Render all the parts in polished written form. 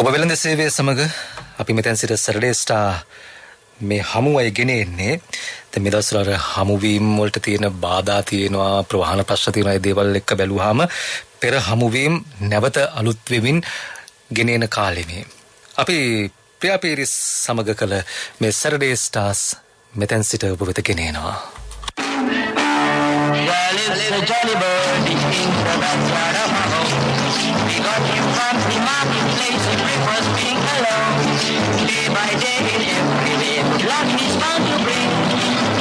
ඔබ වෙළඳ සේවය සමග අපි මෙතෙන් සිට සැටර්ඩේ ස්ටාර් මේ හමුවයි ගෙන එන්නේ. දැන් මේ දවස්වල අර හමුවීම් වලට තියෙන බාධා තියෙනවා, ප්‍රවාහන ප්‍රශ්න තියෙනවා. ඒ දේවල් එක්ක බැලුවාම පෙර හමුවීම් නැවත අලුත් වෙමින් ගෙන එන කාලෙ මේ. අපි ප්‍රියාපීරිස් සමග කළ මේ සැටර්ඩේ ස්ටාර්ස් මෙතෙන් සිට ඔබ වෙත ගෙන එනවා. Jolly bird in the backyard of my home. We got him from the marketplace, breakfast being alone. Day by day, every day, good luck he's bound to bring.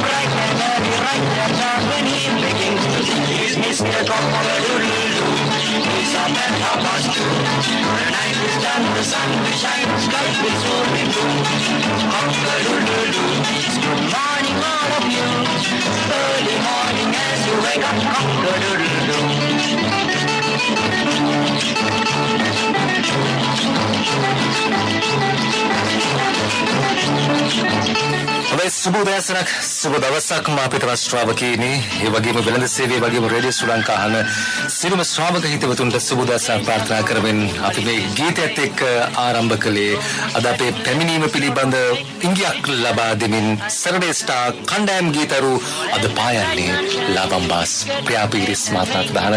Bright and early, right and dark, when he begins to sing, he's Mr. Cock-a-doodle-doo. He's up at 2:30. When night is done, the sun will shine, the sky will soon be blue. Cock-a-doodle-doo. Good morning, all of you. Early morning as you wake up, cock-a-doodle-doo. ඔබේ සුබ උදෑසනක්, සුබ දවසක් මා පිටරට ශ්‍රාවකීනි. ඒ වගේම වෙළඳ සේවයේ වගේම රේඩියෝ ශ්‍රී ලංකා අහන සියලුම ශ්‍රාවක හිතවතුන්ට සුබ උදෑසනක් ප්‍රාර්ථනා කරමින් අපි මේ ගීතයත් එක්ක ආරම්භ කළේ අද අපේ පැමිණීම පිළිබඳ ඉංගියක් ලබා දෙමින් සැටර්ඩේ ස්ටාර් කණ්ඩායම් ගීතරු අද පායන්නේ ලාබම්බාස් ප්‍රියාපීරිස් මාත්‍රාත් දාන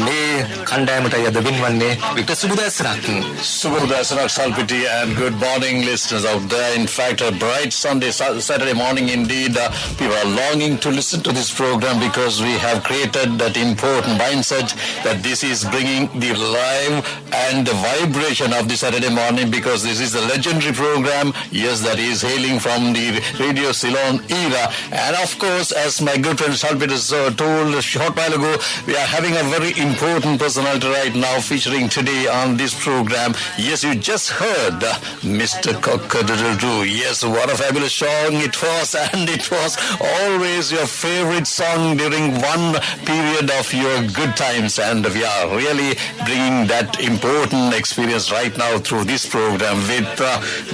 මේ කණ්ඩායමට අද වෙන්වන්නේ වික්ටර් සුබ උදෑසනක්. Super Dasana Salpiti and good morning listeners out there. In fact, a bright Saturday morning indeed. People are longing to listen to this program because we have created that important mindset that this is bringing the live and the vibration of the Saturday morning, because this is a legendary program. Yes, that is hailing from the Radio Ceylon era. And of course, as my good friend Salpiti told a short while ago, we are having a very important personality right now featuring today on this program. Yes, you just heard Mr. Cock-a-doodle-doo. Yes, what a fabulous song it was, and it was always your favorite song during one period of your good times, and we are really bringing that important experience right now through this program with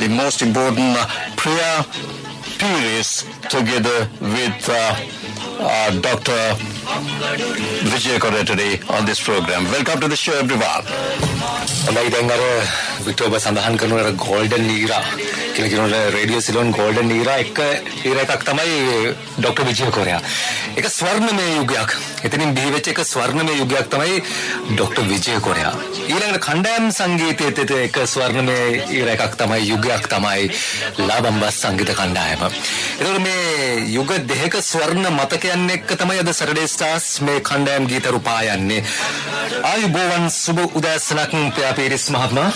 the most important Priya Pires together with Dr. Vijay Kore today on this program. Welcome to the show, everyone. හොඳයි, දැන් අර Victor ඔබ සඳහන් කරන අර golden ඊරා කියලා කියන radio Ceylon golden ඊරා එක එකක් තමයි ડોક્ટર විජය කොරයා. ඒක ස්වර්ණමය යුගයක්. එතනින් බිහි වෙච්ච එක ස්වර්ණමය යුගයක් තමයි ડોક્ટર විජය කොරයා. ඊළඟට කණ්ඩායම් සංගීතයේ එක ස්වර්ණමය ඊරා එකක් තමයි යුගයක් තමයි ලාබම්බස් සංගීත කණ්ඩායම. ඒතකොට මේ යුග දෙකක ස්වර්ණ මතකයන් එක්ක තමයි අද සැටර්ඩේ ස්ටාර්ස් මේ කණ්ඩායම් ගීතරු පායන්නේ. ආයුබෝවන් සුබ උදෑසනක් ප්‍රියාපීරිස් මහත්මයා.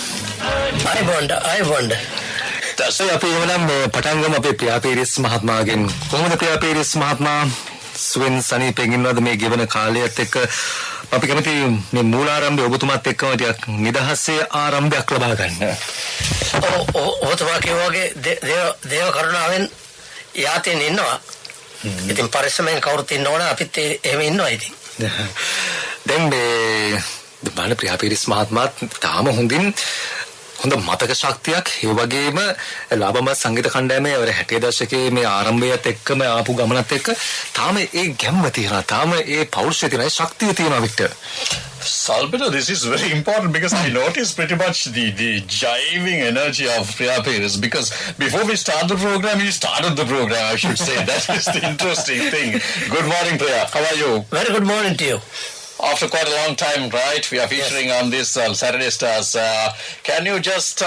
I දැන් අපි එවනම් මේ පටන් ගමු අපේ ප්‍රියාපීරිස් මහත්මයාගෙන්. කොහොමද ප්‍රියාපීරිස් මහත්මයා සුවෙන් සනීපෙන් ඉන්නවද මේ ගෙවන කාලයත් එක්ක? අපි කැමති මේ මූලාරම්භය ඔබතුමාත් එක්කම ටිකක් නිදහසේ ආරම්භයක් ලබා ගන්න. ඔබතුමා කියවගේ දේව කරුණාවෙන් යාතෙන් ඉන්නවා. ඉතින් පරිස්සමෙන් කවුරුත් ඉන්නවන අපිත් එහෙම ඉන්නවා ඉතින්. දැන් මේ බාල ප්‍රියාපීරිස් මහත්මයාත් තාම හොඳ මතක ශක්තියක්, ඒ වගේම ලාබම්බස් සංගීත කණ්ඩායමේ අවර 60 දශකයේ මේ ආරම්භයත් එක්කම ආපු ගමනත් එක්ක තාම ඒ ගැම්ම තියෙනවා, තාම ඒ පෞරුෂය තියෙනවා, ඒ ශක්තිය තියෙනවා Victor. Salpito, this is very important because I noticed pretty much the jiving energy of Priya Pires, because before we start the program, he started the program, I should say. That is the interesting thing. Good morning, Priya. How are you? Very good morning to you. After quite a long time, right? We are featuring on this Saturday Stars. Can you just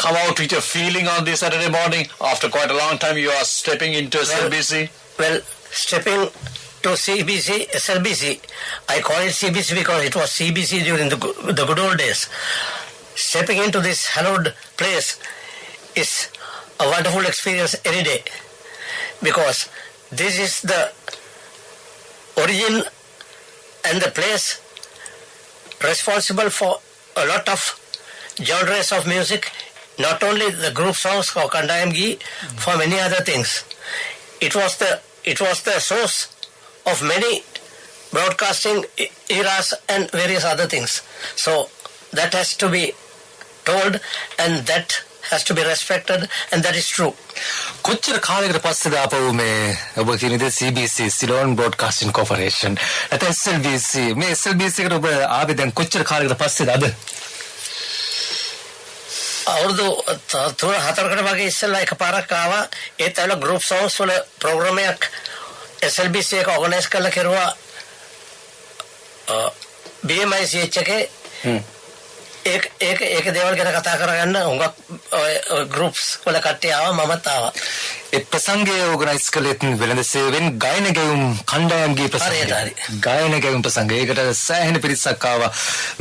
come out with your feeling on this Saturday morning? After quite a long time, you are stepping into SLBC. Well, stepping to SLBC. I call it CBC because it was CBC during the good old days. Stepping into this hallowed place is a wonderful experience any day, because this is the origin and the place responsible for a lot of genres of music, not only the group songs or Kandayam Gi, for many other things. It was the source of many broadcasting eras and various other things. So that has to be told, and that has to be respected, and that is true. කොච්චර කාලයකට පස්සේද ආපහු මේ ඔබ කියන දේ CBC Ceylon Broadcasting Corporation නැත්නම් SLBC මේ SLBC එකට ඔබ ආවේ දැන් කොච්චර කාලයකට පස්සේද අද? අවුරුදු 3-4කට වගේ ඉස්සෙල්ලා එකපාරක් ආවා. ඒත් ඇවිල්ලා group songs වල ප්‍රෝග්‍රෑම් එකක් SLBC එක ඕගනයිස් කරලා කෙරුවා BMICH එකේ. ඒක දේවල් ගැන කතා කරගන්න හුඟක් groups වල කට්ටිය ආවා, මමත් ආවා. ඒ ප්‍රසංගය ඕගනයිස් කළෙත් වෙළඳ සේවෙන් ගායන ගැයුම් කණ්ඩායම්ගේ ප්‍රසංගය. ගායන ගැයුම් ප්‍රසංගය. ඒකට සෑහෙන පිරිසක් ආවා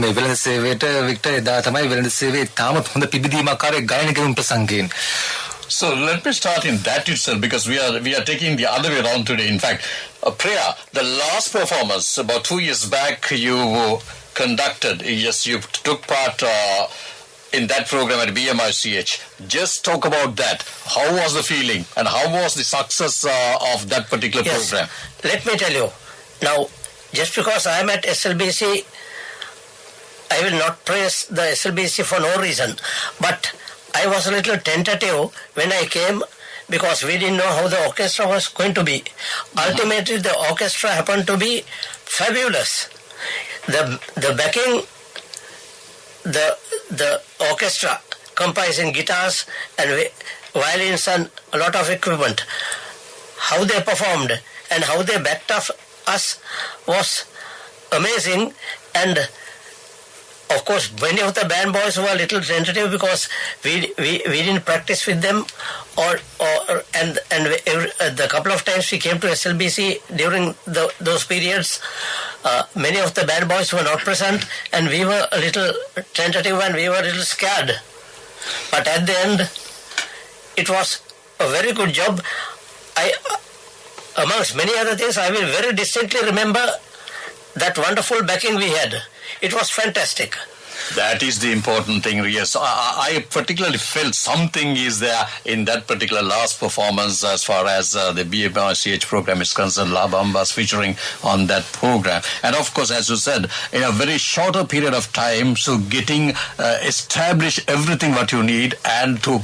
මේ වෙළඳ සේවයට. වික්ටර් එදා තමයි වෙළඳ සේවයේ තාමත් හොඳ පිබිදීමක් ආවේ ගායන ගැයුම් ප්‍රසංගයෙන්. So let me start in that itself, because we are taking the other way around today. In fact, Priya, the last performance about 2 years back you conducted, yes, you took part in that program at BMICH. Just talk about that. How was the feeling and how was the success of that particular program? Let me tell you. Now, just because I am at SLBC, I will not praise the SLBC for no reason. But I was a little tentative when I came because we didn't know how the orchestra was going to be. Ultimately, the orchestra happened to be fabulous. The backing, the orchestra comprising guitars and violins and a lot of equipment, how they performed and how they backed up us was amazing. And of course, many of the band boys were a little tentative because we didn't practice with them, and the couple of times we came to SLBC during those periods, many of the band boys were not present, and we were a little tentative and we were a little scared. But at the end, it was a very good job. Amongst many other things, I will very distinctly remember that wonderful backing we had. It was fantastic. That is the important thing, yes. I particularly felt something is there in that particular last performance as far as the BMICH program is concerned. La Bamba's featuring on that program. And of course, as you said, in a very shorter period of time, so getting establish everything what you need and to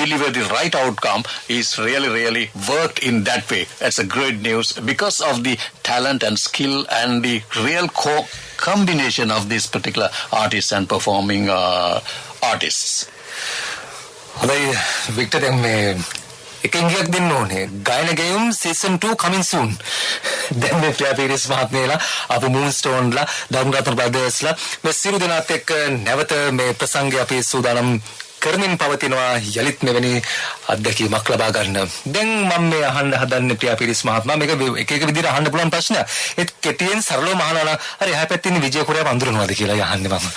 deliver the right outcome is really worked in that way. That's a great news because of the talent and skill and the real combination of these particular artists and performing artists. Well, Victor, එකෙන්ගයක් දෙන්න ඕනේ. ගායන ගැයුම් season 2 coming soon. දැන් මේ ප්‍රියා පීරිස් මහත්මයලා අපු මූන්ස්ටෝන්ලා ධර්මරත්න බ්‍රදර්ස්ලා මේ සිරු දෙනාත් එක්ක නැවත මේ ප්‍රසංගය අපි සූදානම් කරමින් පවතිනවා යලිත් මෙවැනි අත්දැකීමක් ලබා ගන්න. දැන් මම මේ අහන්න හදන්නේ ප්‍රියා පීරිස් මහත්මයා මේක එක එක විදිහට අහන්න පුළුවන් ප්‍රශ්නයක්. ඒත් කෙටියෙන් සරලව අහනවා නම් හරි එහා පැත්තේ ඉන්න විජය කොරයා වඳුරනවාද කියලා යහන්නේ මම.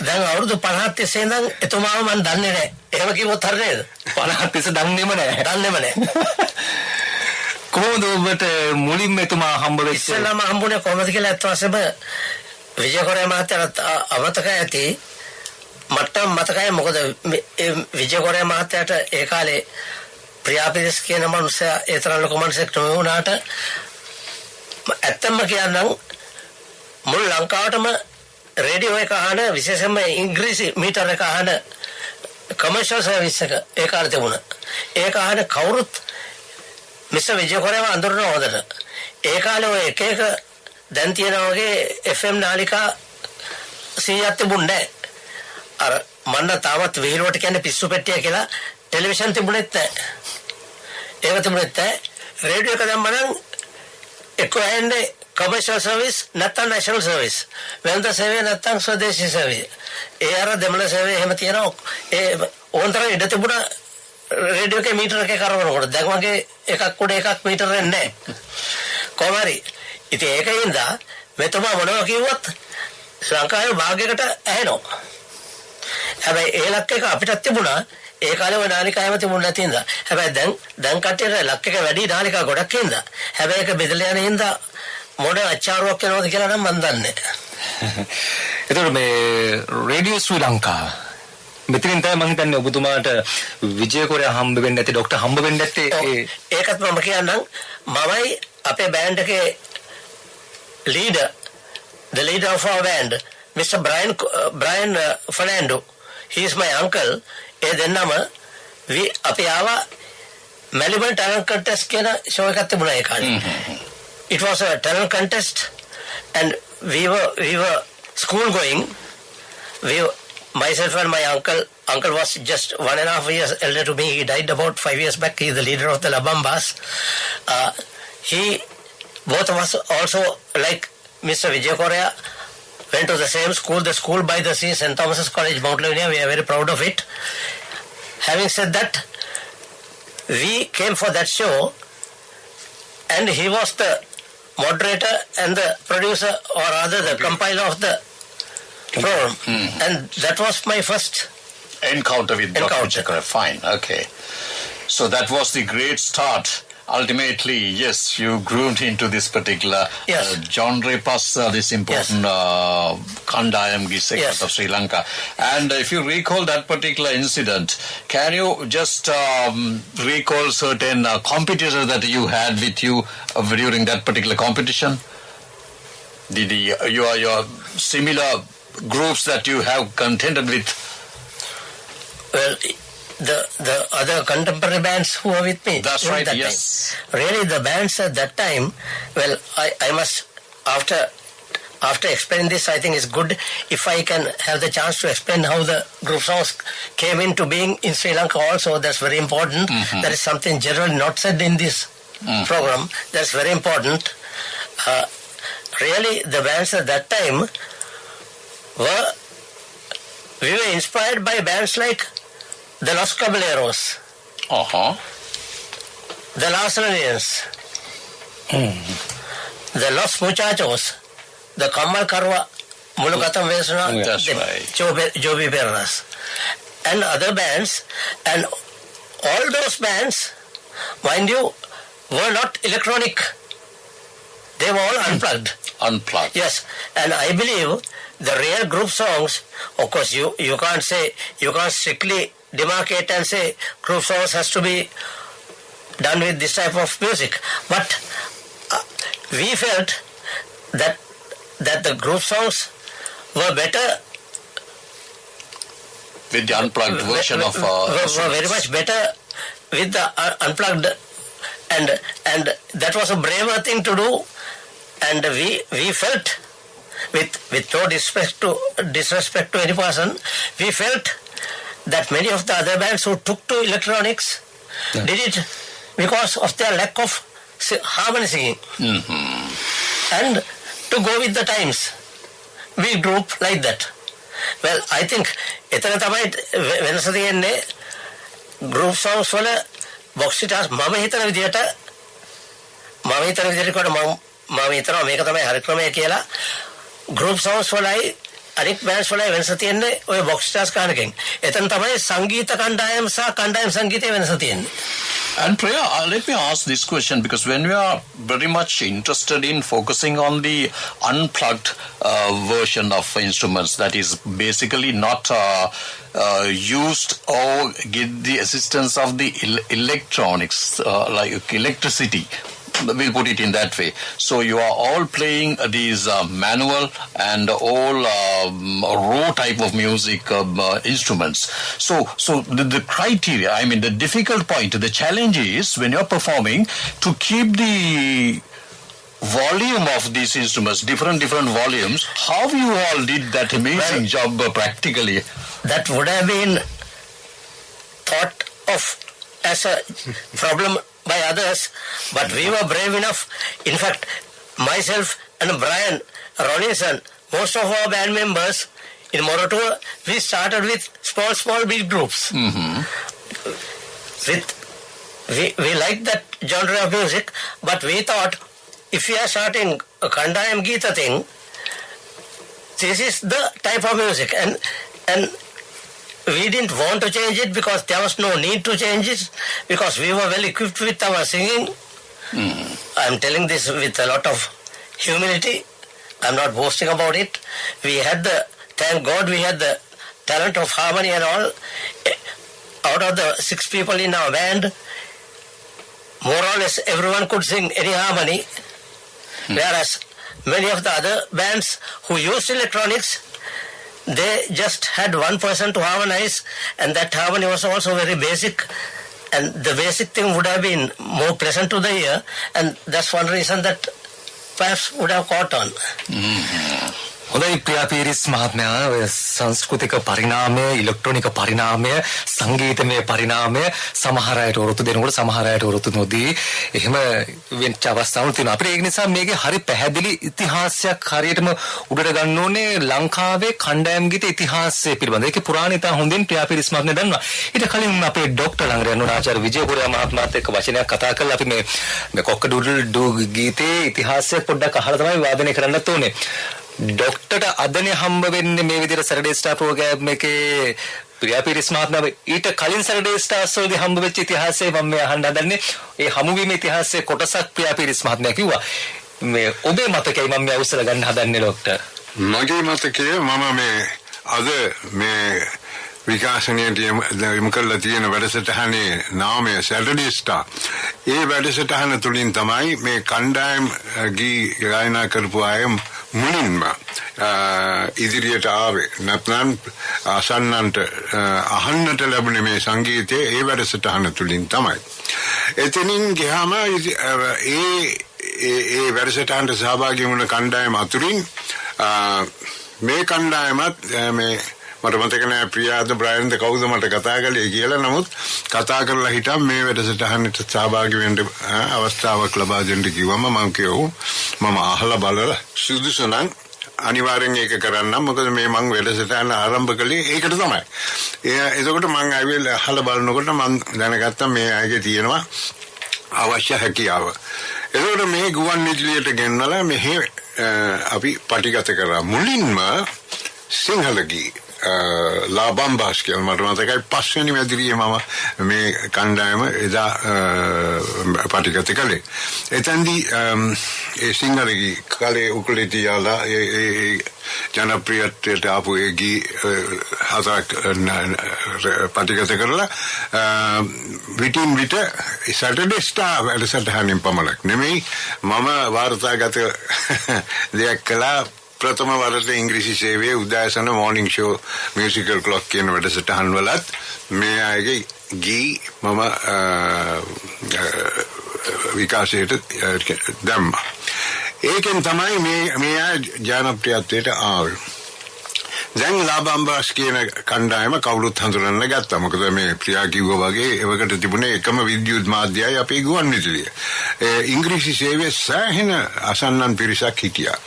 දැන් අවුරුදු 50 තිස්සේ ඉඳන් එතුමාව මම දන්නේ නැහැ. එහෙම කිව්වොත් හරි නේද? 50 තිස්සේ දන්නේම නැහැ. කොහොමද ඔබට මුලින්ම එතුමා හම්බ වෙච්ච? ඉස්සෙල්ලාම හම්බුනේ කොහොමද කියලා අත් වශයෙන්ම විජය කොරයා මහත්තයාට අමතක ඇති. මට මතකයි මොකද විජය කොරයා මහත්තයාට ඒ කාලේ ප්‍රියා පීරිස් කියන මනුස්සයා ඒ තරම් ලොකු මනුස්සයෙක් නෙවෙයි වුණාට ඇත්තම කියනනම් මුළු ලංකාවටම රේඩියෝ එක අහන විශේෂයෙන්ම ඉංග්‍රීසි මීටර එක අහන කමර්ෂල් සර්විස් එක ඒ කාලේ තිබුණා. ඒක අහන කවුරුත් මිස්ටර් විජය කොරයාව අඳුරන හොදට. ඒ කාලේ ඔය එක එක දැන් තියෙන වගේ FM නාලිකා 100ක් තිබුණේ නැහැ. අර මන්න තාමත් විහිළුවට කියන්නේ පිස්සු පෙට්ටිය කියලා ටෙලිවිෂන් තිබුණෙත් නැහැ. ඒක තිබුණෙත් නැහැ. රේඩියෝ එක දැම්මනම් එක්ක ඇන්නේ commercial service නැත්නම් national service. වෙළඳ සේවය නැත්නම් ස්වදේශී සේවය. ඒ අර දෙමළ සේවය එහෙම තියෙනවා. ඒ ඕන්තර ඉඩ තිබුණා රේඩියෝ එකේ මීටර එකේ කරවනකොට. දැන් වගේ එකක් උඩ එකක් මීටර නැහැ. කොහොම හරි. ඉතින් ඒකින්ද මෙතන මොනවා කිව්වත් ලංකාවේ භාගයකට ඇහෙනවා. හැබැයි ඒ ලක් එක අපිටත් තිබුණා. ඒ කාලේ ඔය නාලිකා හැම තිබුණ නැති හින්දා. හැබැයි දැන් කට්ටියට ලක් එක වැඩි නාලිකා ගොඩක් හින්දා. හැබැයි ඒක බෙදලා යන හින්දා මොන අච්චාරුවක් වෙනවද කියලා නම් මන් දන්නේ නැහැ. එතකොට මේ රේඩියෝ ශ්‍රී ලංකා මෙතනින් තමයි මම හිතන්නේ ඔබතුමාට විජය කොරයා හම්බ වෙන්නේ නැති ડોක්ටර් හම්බ වෙන්නේ නැත්තේ ඒකත් මම කියන්නම්. මමයි අපේ බෑන්ඩ් එකේ the leader of our band, Mr. Brian Fernando. He is my uncle. ඒ දෙන්නම අපි ආවා Melbourne talent contest කියන show එකක් තිබුණා ඒ කාලේ. It was a talent contest and we were school going myself and my uncle was just 1.5 years elder to me. He died about 5 years back. He is the leader of the Labambas. Both of us also, like Mr. Vijay Korea, went to the same school, the school by the sea, St. Thomas's College, Mount Lavinia. We are very proud of it. Having said that, we came for that show, and he was the moderator and the producer, or rather the compiler of the program. And that was my first encounter with Dr. Chakra. Fine, okay. So that was the great start. Ultimately, yes, you groomed into this particular genre plus this important Kandayam segment of Sri Lanka. And if you recall that particular incident, can you just recall certain competitors that you had with you during that particular competition? Your similar groups that you have contended with? Well, the other contemporary bands who were with me. That's right, yes. Time. Really, the bands at that time, well, I must, after explaining this, I think it's good if I can have the chance to explain how the group songs came into being in Sri Lanka also. That's very important. That is something generally not said in this program. That's very important. Really, the bands at that time we were inspired by bands like the Los Caballeros, the Las Ranians, the Los Muchachos, the Kamal Karwa, Mulugatam Vesuna, the Joby Pernas, and other bands. And all those bands, mind you, were not electronic. They were all unplugged. Unplugged. Yes, and I believe the real group songs, of course, you can't strictly demarcate and say group songs has to be done with this type of music. But we felt that the group songs were better with the unplugged version of were very much better with the unplugged, and that was a braver thing to do. And we felt, with no disrespect to any person, we felt that many of the other bands who took to electronics did it because of their lack of harmony singing. And to go with the times, we group like that. Well, I think එතන තමයි වෙනස තියෙන්නේ group songs වල box guitars මම හිතන විදිහට මම හිතනවා මේක තමයි හරි ක්‍රමය කියලා. group songs වලයි අනිත් bands වලයි වෙනස තියෙන්නේ ඔය box guitars ගන්න එකෙන්. එතන තමයි සංගීත කණ්ඩායම සහ කණ්ඩායම සංගීතයේ වෙනස තියෙන්නේ. And Priya, let me ask this question, because when we are very much interested in focusing on the unplugged version of instruments, that is basically not used or get the assistance of the electronics, like electricity, we'll put it in that way. So you are all playing these manual and all raw type of music instruments. So the criteria, I mean the difficult point, the challenge is when you're performing to keep the volume of these instruments, different volumes. How you all did that amazing job practically? That would have been thought of as a problem by others, but we were brave enough. In fact, myself and Brian Ronison, most of our band members in Morotua, we started with small big groups. We liked that genre of music, but we thought if we are starting a Kandayam Geeta thing, this is the type of music, and we didn't want to change it because there was no need to change it, because we were well equipped with our singing. I'm telling this with a lot of humility. I'm not boasting about it. Thank God we had the talent of harmony and all. Out of the 6 people in our band, more or less everyone could sing any harmony, whereas many of the other bands who used electronics, they just had one person to harmonize, and that harmony was also very basic, and the basic thing would have been more pleasant to the ear, and that's one reason that perhaps would have caught on. හොඳයි ප්‍රියාපීරිස් මහත්මයා ඔය සංස්කෘතික පරිණාමය ඉලෙක්ට්‍රොනික පරිණාමය සංගීතමය පරිණාමය සමහර අයට වරුතු දෙනකොට සමහර අයට වරුතු නොදී එහෙම වෙච්ච අවස්ථාවල් තියෙනවා අපිට ඒක නිසා මේකේ හරි පැහැදිලි ඉතිහාසයක් හරියටම උඩට ගන්න ඕනේ ලංකාවේ කණ්ඩායම් ගීත ඉතිහාසය පිළිබඳව ඒකේ පුරාණ ඉතිහාස හොඳින් ප්‍රියාපීරිස් මහත්මයා දන්නවා ඊට කලින් අපේ ડોක්ටර් ළඟට යන ආචාර්ය විජේපුරයා මහත්මයාත් එක්ක වචනයක් කතා කරලා අපි මේ කොක්ක ඩූඩල් ඩූ ගීතේ ඉතිහාසය පොඩ්ඩක් අහලා තමයි වාදනය කරන්නත් ඕනේ डॉक्टर අදනේ හම්බ වෙන්නේ මේ විදිහට සැටර්ඩේ ස්ටාර් ප්‍රෝග්‍රෑම් එකේ ප්‍රියාපීරිස් මහත්මයා ඊට කලින් සැටර්ඩේ ස්ටාර්ස් වලදී හම්බ වෙච්ච ඉතිහාසය මම මේ අහන්න හදන්නේ ඒ හමුවීමේ ඉතිහාසයේ කොටසක් ප්‍රියාපීරිස් මහත්මයා කිව්වා මේ ඔබේ මතකයි මම මේ අවසර ගන්න හදන්නේ ડોක්ටර් මගේ මතකය මම මේ අද මේ විකාශනයට යොමු කරලා තියෙන වැඩසටහනේ නාමය සැටර්ඩේ ස්ටාර් ඒ වැඩසටහන තුලින් තමයි මේ කණ්ඩායම් ගී ගායනා කරපු අය මුලින්ම ඉදිරියට ආවේ නැත්නම් අසන්නන්ට අහන්නට ලැබුණේ මේ සංගීතයේ ඒ වැඩසටහන තුලින් තමයි එතනින් ගියාම ඒ වැඩසටහනට සහභාගී වුණ කණ්ඩායම අතුරින් මේ කණ්ඩායමත් මේ මට මතක නෑ ප්‍රියාද බ්‍රයන්ද කවුද මට කතා කළේ කියලා නමුත් කතා කරලා හිටම් මේ වැඩසටහනට සහභාගී වෙන්න අවස්ථාවක් ලබා දෙන්න කිව්වම මම කිව්වා මම අහලා බලලා සුදුසු නම් අනිවාර්යෙන් ඒක කරන්න මොකද මේ මං වැඩසටහන ආරම්භ කළේ ඒකට තමයි එතකොට මං ආවිල්ලා අහලා බලනකොට මං දැනගත්තා මේ අයගේ තියෙනවා අවශ්‍ය හැකියාව එතකොට මේ ගුවන් විදුලියට ගෙන්නලා මෙහි අපි පටිගත කරා මුලින්ම සිංහලගී ලාබම්බාස් කියලා මට මතකයි පස්වෙනි මැදිරියේ මම මේ කණ්ඩායම එදා පටිගත කළේ එතෙන්දී ඒ සිංහලගී කලේ උකුලේතියාලා ඒ ජනප්‍රියත්වයට ආපු ඒ ගී හතරක් පටිගත කරලා විටින් විට සැටර්ඩේ ස්ටාර් වැඩසටහනින් පමණක් නෙමෙයි මම වාර්තාගත දෙයක් කළා ප්‍රථම වරට ඉංග්‍රීසි සේවයේ උදෑසන මෝර්නිං ෂෝ මියුසිකල් ක්ලොක් කියන වැඩසටහන් වලත් මේ අයගේ ගී මම විකාශයට දැම්මා. ඒකෙන් තමයි මේ අය ජනප්‍රියත්වයට ආවේ. දැන් ලාබම්බාස් කියන කණ්ඩායම කවුරුත් හඳුනන්න ගත්තා. මොකද මේ ප්‍රියා කිව්වා වගේ ඒවකට තිබුණේ එකම විද්‍යුත් මාධ්‍යයයි අපේ ගුවන් විදුලිය. ඉංග්‍රීසි සේවයේ සෑහෙන අසන්නන් පිරිසක් හිටියා.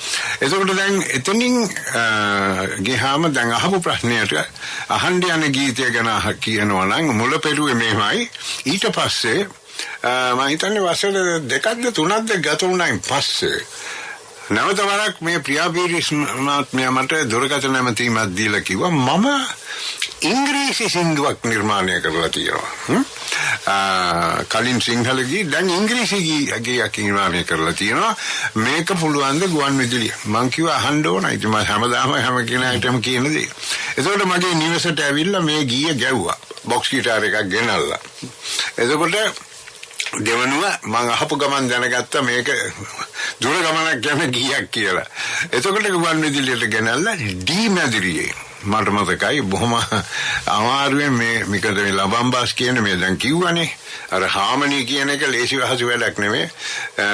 එතකොට දැන් එතනින් ගියාම දැන් අහපු ප්‍රශ්නයට අහන්න යන ගීතය ගැන කියනවා නම් මුල පෙරුවේ මෙහෙමයි. ඊට පස්සේ මම හිතන්නේ වසර 2ක්ද 3ක්ද ගත වුණායින් පස්සේ නැවත වරක් මේ ප්‍රියාපීරිස් මහත්මයා මට දුරකථන ඇමතීමක් දීලා කිව්වා මම ඉංග්‍රීසි සින්දුවක් නිර්මාණය කරලා තියෙනවා. කලින් සිංහල ගී දැන් ඉංග්‍රීසි ගීයක් නිර්මාණය කරලා තියෙනවා. මේක පුළුවන් ද ගුවන් විදුලිය? මං කිව්වා අහන්න ඕන. ඉතින් මම හැමදාම හැම කෙනාටම කියන දේ. එතකොට මගේ නිවසට ඇවිල්ලා මේ ගීය ගැව්වා. බොක්ස් ගිටාර එකක් ගෙනල්ලා. එතකොට දෙවනුව මං අහපු ගමන් දැනගත්තා මේක දුර ගමනක් යන ගීයක් කියලා. එතකොට ගුවන් විදුලියට ගෙනල්ලා ඩී මැදිරියේ මට මතකයි බොහොම අමාරුවෙන් මේකද මේ ලබම්බාස් කියන මේ දැන් කිව්වනේ අර හාමනි කියන එක ලේසි වහසු වැඩක් නෙමෙයි.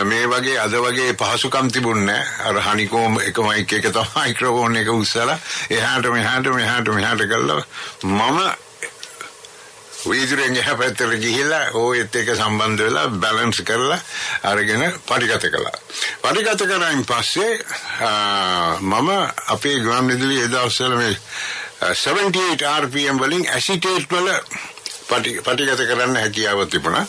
මේ වගේ අද වගේ පහසුකම් තිබුණේ නැහැ. අර හනිකෝම් එක මයික් එක තමයි මයික්‍රොෆෝන් එක උස්සලා එහාට මෙහාට කළා මම වීදුරෙන් එහාට ගිහිල්ලා ඕයෙත් එක සම්බන්ධ වෙලා බැලන්ස් කරලා අරගෙන පරිගත කළා. පරිගත කරායින් පස්සේ මම අපේ ගුවන් විදුලියේ දවස්වල මේ 78 RPM වලින් ඇසිටේට් වල පරිගත කරන්න හැකියාව තිබුණා.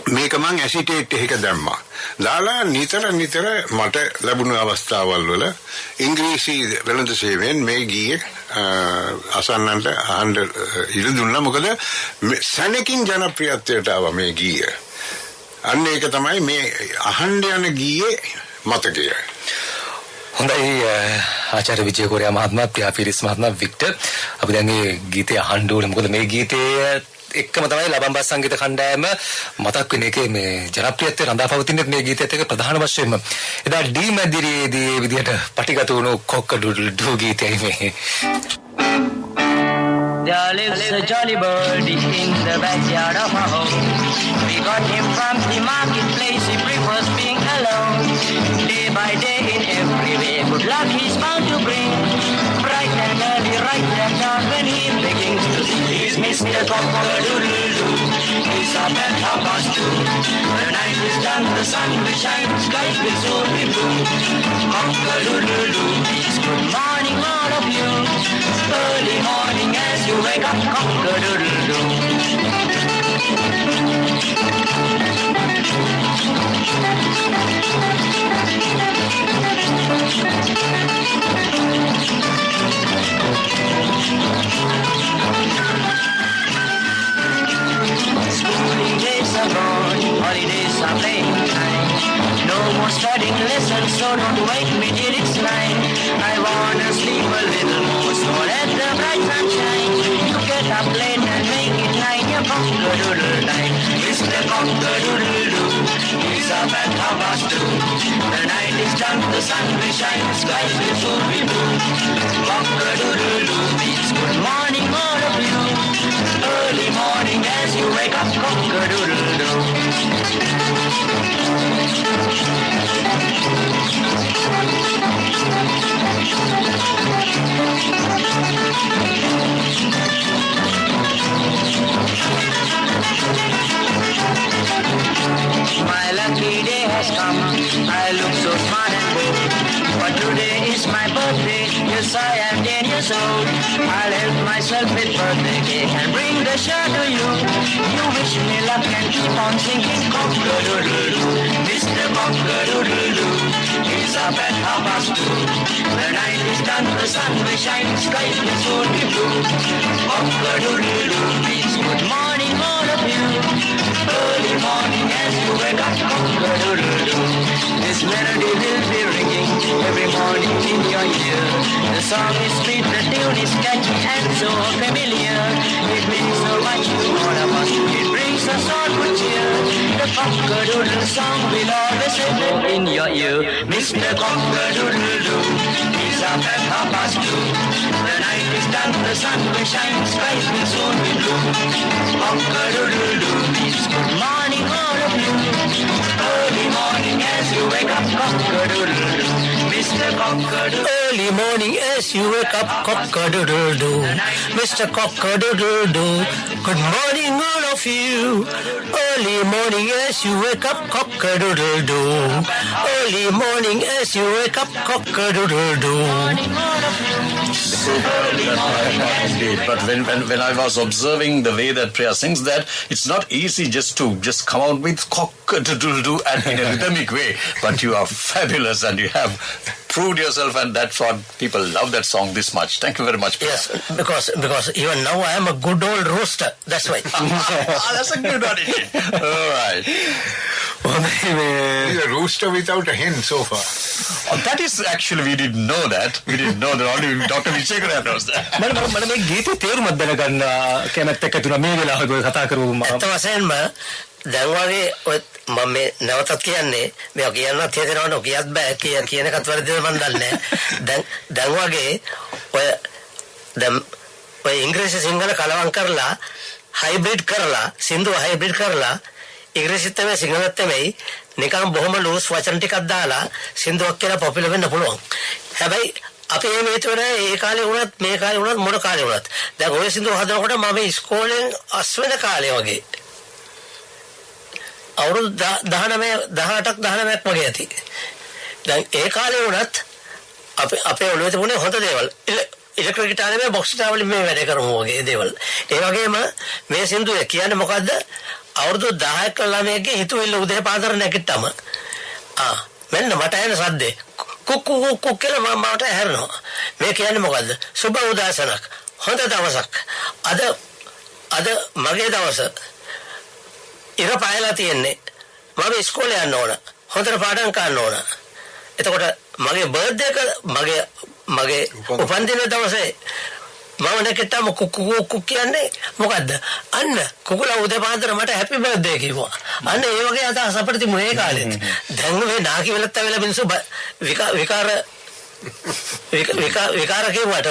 මේක මං ඇසිටේට් එක දැම්මා. දාලා නිතර මට ලැබුණු අවස්ථාවල් වල ඉංග්‍රීසි වෙළඳ සේවයෙන් මේ ගීයේ අසන්නන්ට අහන්න ඉඩ දුන්නා. මොකද සැනකින් ජනප්‍රියත්වයට ආවා මේ ගීය. අන්න ඒක තමයි මේ අහන්න යන ගීයේ මතකය. හොඳයි ආචාර්ය විජේකෝරයා මහත්මයා ප්‍රියාපීරිස් මහත්මයා වික්ටර් අපි දැන් මේ ගීතය අහන්න ඕනේ. මොකද මේ ගීතයේ එක්කම තමයි ලබම්බාස් සංගීත කණ්ඩායම මතක් වෙන එකේ මේ ජනප්‍රියත්වය රඳා පවතින මේ ගීතයත් එක්ක ප්‍රධාන වශයෙන්ම එදා ඩී මැදිරියේදී විදිහට පටිගත වුණු කොක්ක ඩූඩල් ගීතයයි මේ. There lives a jolly birdie in the backyard of our home. We got him from the marketplace, he prefers being alone. Day by day in every way good luck he's bound to bring. Bright and early, right and dark when he begins to sing. He's Mr. Cock-a-doodle-doo. He's up at 2:30. The night is done, the sun will shine, the sky will soon be blue. Cock-a-doodle-doo. It's good morning all of you. Early morning as you wake up, cock-a-doodle-doo. Schooling days are gone, holidays are playing time. No more studying lessons, so don't wake me till it's 9. I wanna sleep a little more, so let the bright sun shine. You get up late and make it 9, you're cock-a-doodle-dine. Mr. Cock-a-doodle-doo, he's up at 2:30. The night is done, the sun will shine, the skies will soon be blue. Cock-a-doodle-doo means good morning all of you. Early morning as you wake up, cock-a-doodle-doo. My lucky day has come, I look so smart and bold. But today is my birthday, yes I am 10 years old. I'll help myself with birthday cake and bring the shirt to you. You wish me luck and keep on singing cock-a-doodle-doo. Mr. Cock-a-doodle-doo, he's up at 2:30. The night is done, the sun will shine, the sky will soon be blue. Cock-a-doodle-doo means good morning all of you. Early morning as you wake up, cock-a-doodle-doo. This melody will be ringing every morning in your ear. The song is sweet, the tune is catchy and so familiar. It means so much to all of us, it brings us all good cheer. The cock-a-doodle song will always echo in your ear. Mr. Cock-a-doodle-doo, he's up at 2:30. The night is done, the sun will shine, the skies will soon be blue. Cock-a-doodle-doo means good morning all of you. Early morning as you wake up, cock-a-doodle-doo. Mr. Cock-a-doodle. Early morning as you wake up, cock-a-doodle-doo. Mr. Cock-a-doodle-doo. Good morning all of you. Early morning as you wake up, cock-a-doodle-doo. Early morning as you wake up, cock-a-doodle-doo. But when I was observing the way that Priya sings that, it's not easy just to come out with cock-a-doodle-doo and in a rhythmic way. But you are fabulous and you have proved yourself, and that's what people love that song this much. Thank you very much, Priya. Yes, because even now I am a good old roaster. That's why. That's a good one. All right. He's a rooster without a hen so far. Oh, that is actually, we didn't know that. We didn't know that. Only Dr. Vichekara knows that. මම මේ ගීතේ තේරුමක් දැනගන්න කැමැත්ත එක්ක තුන මේ වෙලාවට ඔය කතා කරු ඇත්ත වශයෙන්ම දැන් වගේ ඔය මම මේ නැවතත් කියන්නේ මේක කියන්නත් හිතෙනවනේ කියත් බෑ කියන එකත් වැරදිද මන් දන්නේ දැන් වගේ ඔය දැන් ඔය ඉංග්‍රීසි සිංහල කලවම් කරලා හයිබ්‍රිඩ් කරලා සින්දුව හයිබ්‍රිඩ් කරලා ඉංග්‍රීසිත් තමයි සිංහලත් තමයි නිකන් බොහොම ලූස් වචන ටිකක් දාලා සින්දුවක් කියලා පොපියුලර් වෙන්න පුළුවන්. හැබැයි අපි මේ හිතුවනේ ඒ කාලේ වුණත් මේ කාලේ වුණත් මොන කාලේ වුණත් දැන් ඔය සින්දුව හදනකොට මම ඉස්කෝලෙන් අස්වෙන කාලේ වගේ අවුරුදු 18ක් 19ක් වගේ ඇති. දැන් ඒ කාලේ වුණත් අපේ ඔළුවේ තිබුණේ හොඳ දේවල්. ඉලෙක්ට්‍රික් ගිටාරේ මේ බොක්ස් ගිටාර වලින් මේ වැඩ කරමු වගේ දේවල්. ඒ වගේම මේ සින්දුව කියන්නේ මොකද්ද? අවුරුදු 10ක ළමයෙක්ගේ හිතුවිල්ල උදේ පාන්දර නැගිට්ටම මෙන්න මට එන සද්දේ කුක්කු කියලා මට ඇහෙනවා. මේ කියන්නේ මොකද්ද? සුබ උදෑසනක්. හොඳ දවසක්. අද මගේ දවස. ඉර පායලා තියෙන්නේ. මම ඉස්කෝලේ යන්න ඕන. හොඳට පාඩම් කරන්න ඕන. එතකොට මගේ බර්ත්ඩේ එක මගේ උපන්දින දවසේ මම නැගිට්ටම කුක්කු කියන්නේ මොකද්ද? අන්න කුකුලා උදේ පාන්දර මට හැපි බර්ත්ඩේ කිව්වා. අන්න ඒ වගේ අදහස් අපිට තිබුණේ ඒ කාලෙත්. දැන් මේ නාකි වෙලත් වෙලා මිනිස්සු විකාර කියවට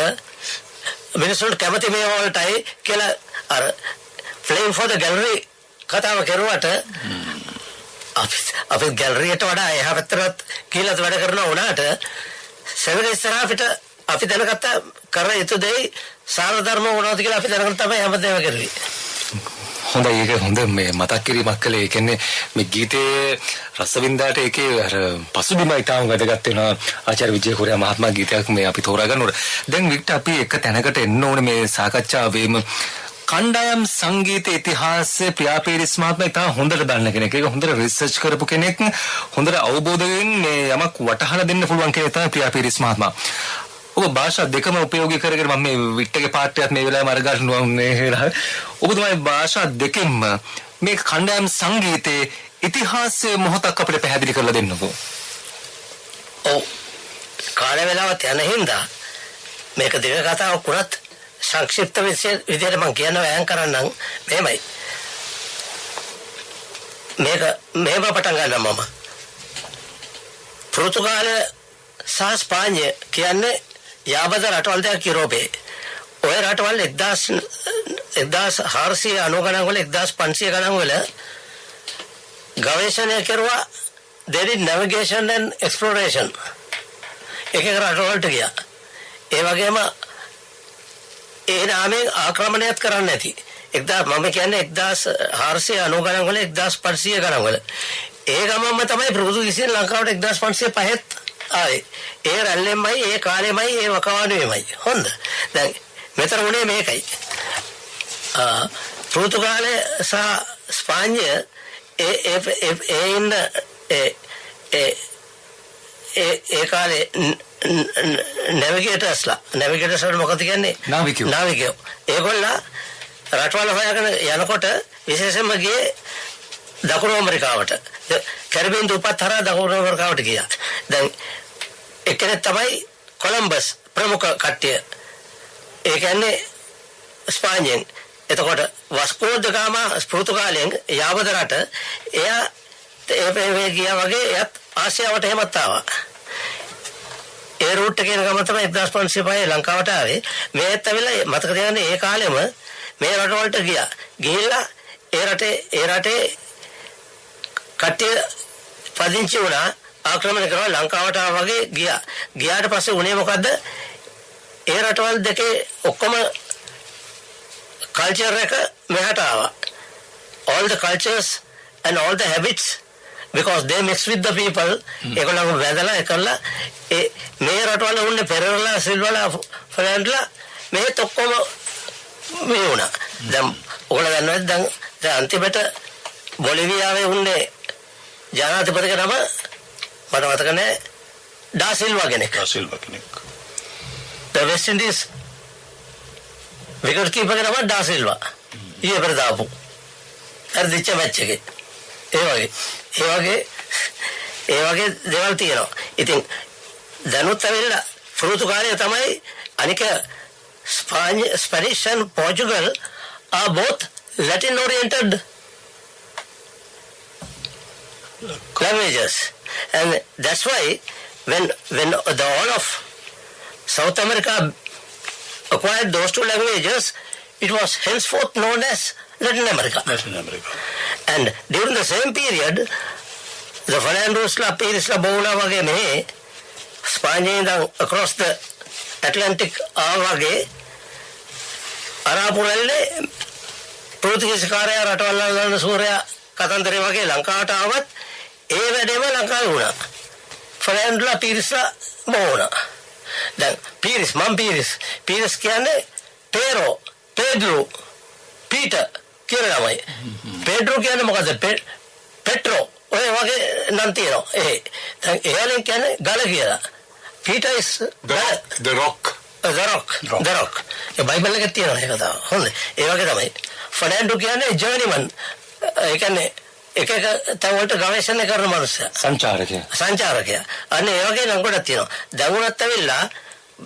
මිනිස්සුන්ට කැමති මේ වලටයි කියලා අර flame for the gallery කතාව කරුවට අපි ගැලරියට වඩා එහා පැත්තට කියලා වැඩ කරනවා උනාට සෙවන ඉස්සරහ අපිට අපි දැනගත්ත කර යුතු දෙයි සාර ධර්ම වුණාද කියලා අපි දැනගන්න තමයි හැමදේම කරුවේ. හොඳයි ඒක හොඳ මේ මතක් කිරීමක් කළේ. ඒ කියන්නේ මේ ගීතයේ රසවින්දාට ඒකේ අර පසුබිම ඉතාම වැදගත් වෙනවා. ආචාර්ය විජය කුරියා මහත්මයා ගීතයක් මේ අපි තෝරා ගන්නකොට. දැන් වික්ටර් අපි එක තැනකට එන්න ඕනේ මේ සාකච්ඡාවේම කණ්ඩායම් සංගීත ඉතිහාසයේ ප්‍රියාපීරිස් මහත්මයා ඉතාම හොඳට දන්න කෙනෙක්. ඒක හොඳට රිසර්ච් කරපු කෙනෙක්. හොඳට අවබෝධයෙන් මේ යමක් වටහලා දෙන්න පුළුවන් කෙනෙක් තමයි ප්‍රියාපීරිස් මහත්මයා. ඔබ භාෂා දෙකම උපයෝගී කරගෙන මම මේ වික්ටර්ගේ පාඩයක් මේ වෙලාවෙම අරගන්නවා නේ. ඔබ තමයි භාෂා දෙකෙන්ම මේ කණ්ඩායම් සංගීතයේ ඉතිහාසයේ මොහොතක් අපිට පැහැදිලි කරලා දෙන්නකෝ. ඔව්. කාලය වෙලාවත් යන හින්දා මේක දෙක කතාවක් වුණත් සංක්ෂිප්ත විදිහට මම කියන්න වෑයම් කරන්නම් මෙහෙමයි. මේක පටන් ගන්නවා මම. පෘතුගාලය සහ ස්පාඤ්ඤය කියන්නේ යාබද රටවල් දෙකක් යුරෝපයේ. ඔය රටවල් 1490 ගණන් වල 1500 ගණන් වල ගවේෂණය කරුවා. they did navigation and exploration. එක රටවලට ගියා. ඒ වගේම ඒ නාමයෙන් ආක්‍රමණයත් කරන්නේ නැති. මම කියන්නේ 1490 ගණන් වල 1500 ගණන් වල. ඒ ගමන්ම තමයි පෘතුගීසියන් ලංකාවට 1505 ආවේ. ඒ රැල්ලෙන්මයි ඒ කාලෙමයි ඒ වකවානුවේමයි. හොඳ. දැන් මෙතන උනේ මේකයි. පෘතුගාලය සහ ස්පාඤ්ඤය ඒ කාලේ නැවිගේටර්ස් මොකද කියන්නේ? නාවිකයෝ. ඒගොල්ලෝ රටවල් හොයාගෙන යනකොට විශේෂයෙන්ම ගියේ දකුණු ඇමරිකාවට. කැරිබියන් දූපත් හරහා දකුණු ඇමරිකාවට ගියා. දැන් එක්කෙනෙක් තමයි කොලම්බස් ප්‍රමුඛ කට්ටිය. ඒ කියන්නේ ස්පාඤ්ඤෙන්. එතකොට වස්කෝ ද ගාමා පෘතුගාලයෙන් යාබද රට එයා ඒ ගියා වගේ එයත් ආසියාවට එහෙමත් ආවා. ඒ රූට් එකේ ගම තමයි 1505 ලංකාවට ආවේ. මේත් ඇවිල්ලා මතක තියාගන්න ඒ කාලෙම මේ රටවලට ගියා. ගිහිල්ලා ඒ රටේ කට්ටිය පදිංචි වුණා. ආක්‍රමණය කරලා ලංකාවට වගේ ගියා. ගියාට පස්සේ උනේ මොකද්ද? ඒ රටවල් දෙකේ ඔක්කොම කල්චර් එක මෙහාට ආවා. all the cultures and all the habits because they mix with the people. ඒගොල්ලෝ වැදලා එකලා මේ රටවල උන්නේ පෙරරලා සිල්වලා ෆ්‍රැන්ඩ්ලා මේත් ඔක්කොම මේ වුණා. දැන් ඔයගොල්ලෝ දන්නවද දැන් අන්තිමට බොලිවියාවේ උන්නේ ජනාධිපතිගේ නම මට මතක නැහැ. ඩා සිල්වා කෙනෙක්. the West Indies විකට් කීපර්ගේ නම ඩා සිල්වා. ඊයේ පෙර දාපු. අර දිච්ච මැච් එකේ. ඒ වගේ දේවල් තියෙනවා. ඉතින් දැනුත් ඇවිල්ලා පෘතුගාලය තමයි අනික Spanish and Portugal are both Latin oriented languages, and that's why when the whole of South America acquired those two languages, it was henceforth known as Latin America. And during the same period, the Fernandosla, Pirisla, Bola wage me Spain across the Atlantic wage Arapuralle Portuguese කාර්ය රටවල් සූර්යා කතන්දරේ වගේ ලංකාවට ආවත් ඒ වැඩේම ලංකාවේ වුණා. ෆර්නැන්ඩෝලා පීරිස්ලා බෝනා. දැන් පීරිස් කියන්නේ පෙඩ්‍රෝ පීටර් කියලා නමයි. පෙඩ්‍රෝ කියන්නේ මොකද්ද? පෙට්‍රෝ ඔය වගේ නම් තියෙනවා. දැන් එයාලෙන් කියන්නේ ගල කියලා. Peter is the rock. A Bible එකේ තියෙනවා ඒක තමයි. හොඳයි. ඒ වගේ තමයි. ෆර්නැන්ඩෝ කියන්නේ ජර්නිමන්. ඒ කියන්නේ එක තවලට ගවේෂණය කරන මනුස්සයා. සංචාරකයා. අනේ ඒ වගේ නම් ගොඩක් තියෙනවා. දැන් උනත් ඇවිල්ලා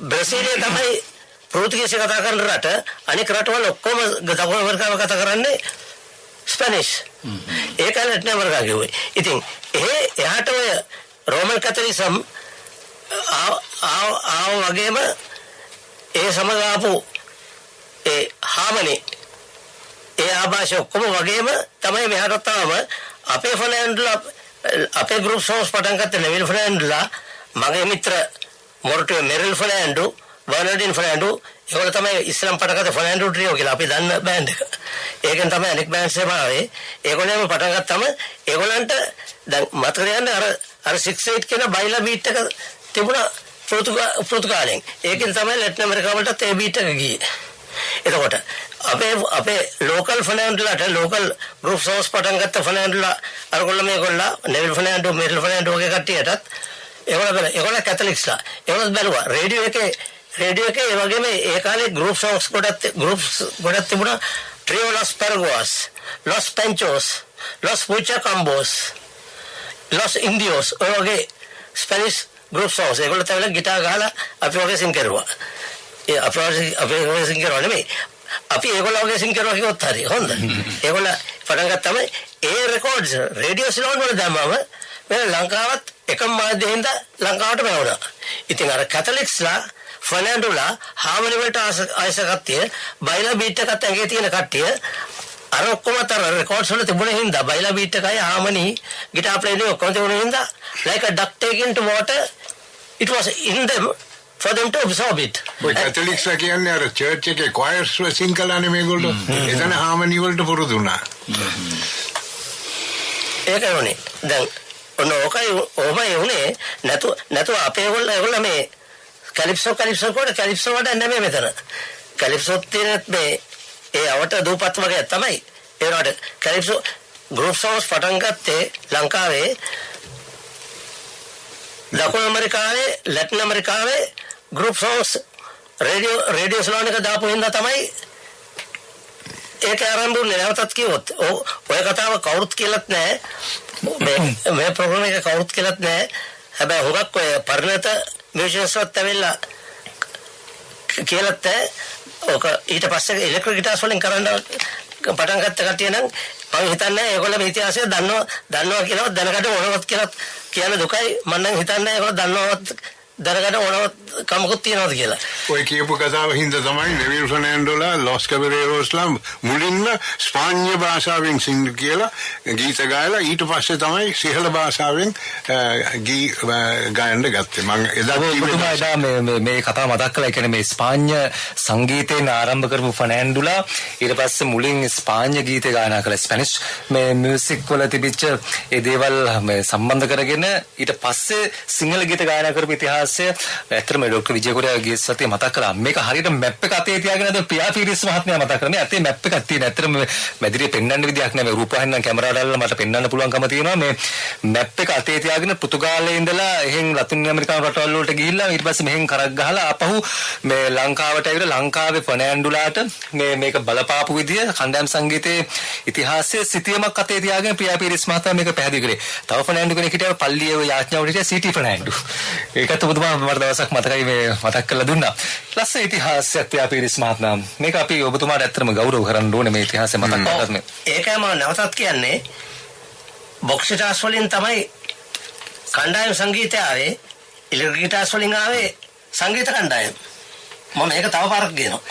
බ්‍රසීලිය තමයි පෘතුගීසි කතා කරන රට. අනික රටවල ඔක්කොම දකුණු ඇමරිකාව කතා කරන්නේ ස්පැනිෂ්. ඒක ලැටින් ඇමරිකාව කිව්වේ. ඉතින් එහාට ඔය රෝමන් කතෝලිසම් ආව වගේම ඒ සමග ආපු ඒ හාමනි ඒ ආభాෂ ඔක්කොම වගේම තමයි මෙහාට තාම අපේ ෆර්නැන්ඩෝලා අපේ ගෲප් සෝස් පටන් ගත්ත නෙවිල් ෆර්නැන්ඩෝලා මගේ මිත්‍ර මොරටුවේ මෙරිල් ෆර්නෑන්ඩෝ, බර්නඩින් ෆර්නෑන්ඩෝ ඒගොල්ලෝ තමයි ඉස්ලාම් පටන් ෆර්නෑන්ඩෝ ට්‍රියෝ කියලා අපි දන්න බෑන්ඩ් එක. ඒකෙන් තමයි අනෙක් බෑන්ඩ්ස් ඒවා ආවේ. ඒගොල්ලෝම පටන් ගත්තම ඒගොල්ලන්ට දැන් මතක තියන්න අර 6/8 කියන බයිලා බීට් එක තිබුණා පෘතුගාලෙන්. ඒකෙන් තමයි ලැටින් ඇමරිකාවලටත් ඒ බීට් එක ගියේ. එතකොට අපේ ලෝකල් ෆර්නෑන්ඩෝලාට ලෝකල් ගෲප් සෝස් පටන් ගත්ත ෆර්නෑන්ඩෝලා අරගොල්ල මේගොල්ලා නෙවිල් ෆර්නෑන්ඩෝ, මෙරිල් ෆර්නෑන්ඩෝ වගේ කට්ටියටත් ඒගොල්ලෝ කැතලික්ස්ලා ඒගොල්ලෝ බැලුවා රේඩියෝ එකේ ඒ වගේම ඒ කාලේ ගෲප් සෝස් ගොඩක් තිබුණා. Trio Los Perguas, Los Penchos, Los Puchacambos, Los Indios ඔය වගේ ස්පැනිෂ් ගෲප් සෝස් ඒගොල්ලෝ තමයි ගිටාර් ගහලා අපි වගේ සිං කරුවා. අපි වගේ සිං කරුවා නෙමෙයි. අපි ඒගොල්ලෝ වගේ සිං කරුවා කිව්වොත් හරි. හොඳ. ඒගොල්ලෝ පටන් ගත්තම ඒ රෙකෝඩ්ස් රේඩියෝ සිලෝන් වල දැම්මම මේ ලංකාවත් එකම මාධ්‍යෙන්ද ලංකාවට මෙවුණා. ඉතින් අර කැතලික්ස්ලා ෆර්නෑන්ඩෝලා හාමනි වලට ආයස කට්ටිය බයිලා බීට් එකත් ඇඟේ තියෙන කට්ටිය අර ඔක්කොම අතර රෙකෝඩ්ස් වල තිබුණ හින්දා බයිලා බීට් එකයි හාමනි ගිටාර් ප්ලේයින් ඔක්කොම තිබුණ හින්දා like a duck taken to water it was in them for them to absorb it. ඔය කැතලික්ස් කියන්නේ අර චර්ච් එකේ choirs වලින් කළානේ මේගොල්ලෝ. එතන හාමනි වලට පුරුදු වුණා. ඒකයි උනේ. දැන් ඔන්න ඕමයි උනේ නැතු අපේ ඒගොල්ලෝ මේ කැලිප්සෝ කොට කැලිප්සෝ වඩා නෙමෙයි මෙතන. කැලිප්සෝ තියෙන මේ ඒ අවට දූපත් වගේ තමයි. ඒ වුණාට කැලිප්සෝ ගෲප් සෝස් පටන් ගත්තේ ලංකාවේ, දකුණු ඇමරිකාවේ, ලැටින් ඇමරිකාවේ ගෲප් සෝස් රේඩියෝ ස්ලෝන් එක දාපු හින්දා තමයි ඒක ආරම්භ වුණේ. නැවතත් කිව්වොත් ඔය කතාව කවුරුත් කියලත් නැහැ. මේ ප්‍රෝග්‍රෑම් එක කවුරුත් කියලත් නැහැ. හැබැයි හුඟක් ඔය පරිණත මියුසිෂියන්ස්වත් ඇවිල්ලා කියලත් ඕක ඊට පස්සේ ඉලෙක්ට්‍රික් ගිටාර්ස් වලින් කරන්න පටන් ගත්ත කට්ටිය නම් මම හිතන්නේ ඒගොල්ලෝ මේ ඉතිහාසය දන්නවා කියලා දැනගන්න ඕනවත් කියලා කියන දුකයි මම නම් හිතන්නේ ඒගොල්ලෝ දන්නවත් දැනගන්න ඕනවත් කමකුත් තියනවාද කියලා. ඔය කියපු කතාව හින්දා තමයි නෙවිල් ෆර්නෑන්ඩෝලා ලොස් කැබරේරෝස්ලා මුලින්ම ස්පාඤ්ඤ භාෂාවෙන් සිංහ කියලා ගීත ගායලා ඊට පස්සේ තමයි සිහල භාෂාවෙන් ගායන්න ගත්තේ. මම එදා මේ කතාව මතක් කළා. ඒ කියන්නේ මේ ස්පාඤ්ඤ සංගීතයෙන් ආරම්භ කරපු ෆර්නෑන්ඩෝලා ඊට පස්සේ මුලින් ස්පාඤ්ඤ ගීත ගායනා කළා. ස්පැනිෂ් මේ මියුසික් වල තිබිච්ච ඒ දේවල් මේ සම්බන්ධ කරගෙන ඊට පස්සේ සිංහල ගීත ගායනා කරපු ඉතිහාසය ඇත්තටම ડોક્ટર විජය කොරියා ගිය සතියේ මතක් කළා. මේක හරියට මැප් එක අතේ තියාගෙන අද පියා පීරිස් මහත්මයා මතක් කරා. මේ අතේ මැප් එකක් තියෙන. ඇත්තටම මැදිරියේ පෙන්වන්න විදියක් නැහැ. මේ රූපවාහිනියෙන් නම් කැමරාවට අල්ලලා මට පෙන්වන්න පුළුවන්කම තියෙනවා. මේ මැප් එක අතේ තියාගෙන පෘතුගාලයේ ඉඳලා එහෙන් ලතින් ඇමරිකානු රටවල් වලට ගිහිල්ලා ඊට පස්සේ මෙහෙන් කරක් ගහලා ආපහු මේ ලංකාවට ඇවිල්ලා ලංකාවේ ෆර්නෑන්ඩෝලාට මේක බලපාපු විදිය කණ්ඩායම් සංගීතයේ ඉතිහාසයේ සිතියමක් අතේ තියාගෙන පියා පීරිස් මහත්මයා මේක පැහැදිලි කරේ. තව ෆර්නෑන්ඩෝ කෙනෙක් හිටියා පල්ලියේ යාඥාවට හිටියා සීටි ෆර්නෑන්ඩෝ. ඒකත් ඔබතුමා මට දවසක් මතකයි මේ මතක් කරලා දුන්නා. ලස්සන ඉතිහාසයක් පියා පීරිස් මහත්මයා. මේක අපි ඔබතුමාට ඇත්තටම ගෞරව කරන්න ඕනේ මේ ඉතිහාසය මතක් කරගන්න. ඒකයි මම නැවතත් කියන්නේ බොක්ස් ගිටාර්ස් වලින් තමයි කණ්ඩායම් සංගීතය ආවේ. ඉලෙක්ට්‍රික් ගිටාර්ස් වලින් ආවේ සංගීත කණ්ඩායම්. මම මේක තව පාරක් කියනවා.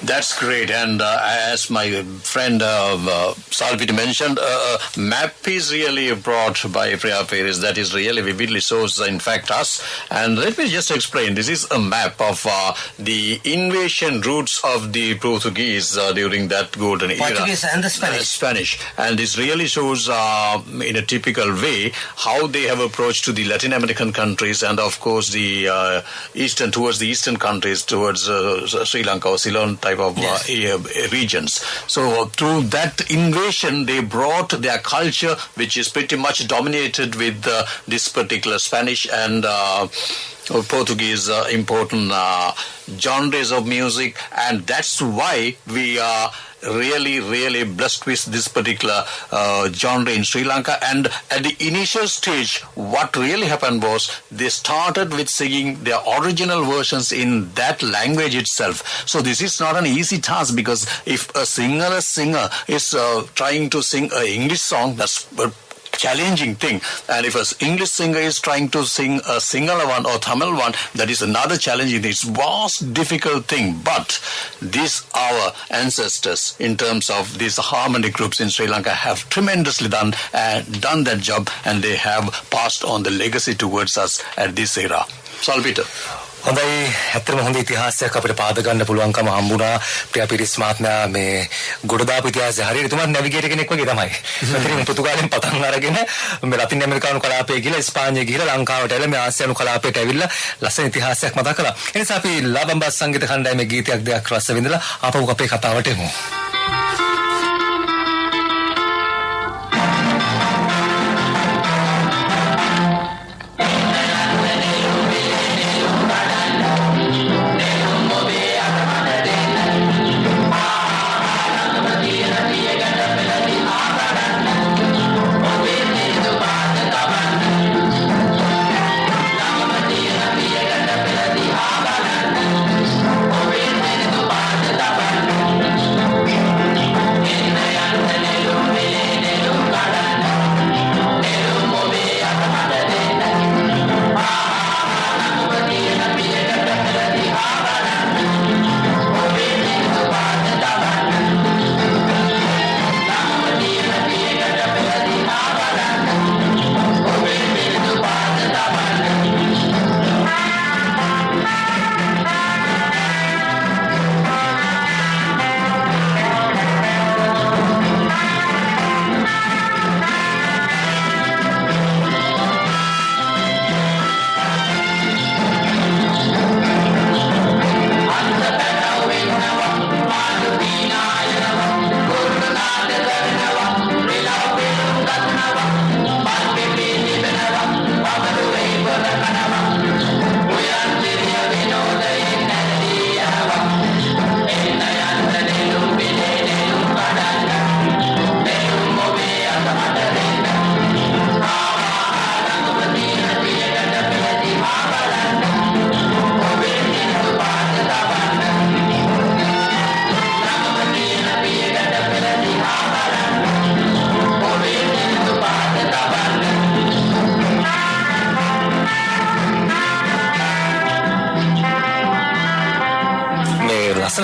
That's great. And as my friend Salpiti mentioned, map is really brought by Priya Paris. That is really vividly shows, in fact, us. And let me just explain. This is a map of the invasion routes of the Portuguese during that golden era. Portuguese and the Spanish. And this really shows in a typical way how they have approached to the Latin American countries and, of course, the towards the eastern countries, towards Sri Lanka or Ceylon type of regions. So through that invasion they brought their culture, which is pretty much dominated with this particular Spanish and Portuguese important genres of music, and that's why we are really blessed with this particular genre in Sri Lanka. And at the initial stage, what really happened was they started with singing their original versions in that language itself. So this is not an easy task, because if a singer is trying to sing an English song, that's challenging thing, and if an English singer is trying to sing a Sinhala one or Tamil one, that is another challenging thing. It's vast difficult thing. But these our ancestors in terms of these harmonic groups in Sri Lanka have tremendously done that job, and they have passed on the legacy towards us at this era. Salpita. හොඳයි ඇත්තටම හොඳ ඉතිහාසයක් අපිට පාද ගන්න පුළුවන්කම හම්බුණා ප්‍රියපිරිස් මහත්මයා මේ ගොඩදාපු ඉතිහාසය හරියට තුමා නැවිගේටර් කෙනෙක් වගේ තමයි. මෙතනින් පෘතුගාලෙන් පටන් අරගෙන මේ ලතින් ඇමරිකානු කලාපයේ ගිහලා ස්පාඤ්ඤේ ගිහලා ලංකාවට ඇවිල්ලා මේ ආසියානු කලාපයට ඇවිල්ලා ලස්සන ඉතිහාසයක් මතක් කළා. ඒ නිසා අපි ලාබම්බස් සංගීත කණ්ඩායමේ ගීතයක් දෙකක් රස විඳලා ආපහු අපේ කතාවට එමු.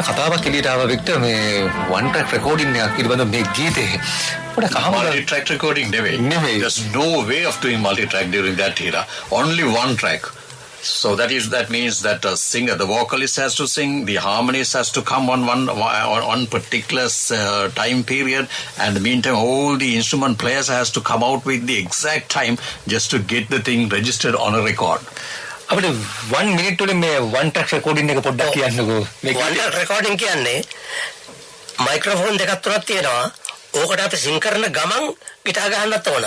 කතාවක් එළියට ආවා වික්ටර් මේ one track recording එකක් පිළිබඳව මේ ගීතේ පොඩක් අහමු. Multi track recording නෙවෙයි. There's no way of doing multi track during that era. Only one track. So that means that a singer, the vocalist has to sing, the harmonies has to come on one particular time period, and in the meantime all the instrument players has to come out with the exact time just to get the thing registered on a record. අපිට 1 minute වලින් මේ one track recording එක පොඩ්ඩක් කියන්නකෝ. මේ one track recording කියන්නේ microphone දෙකක් තුනක් තියෙනවා. ඕකට අපි සිං කරන ගමන් ගිටාර ගහන්නත් ඕන.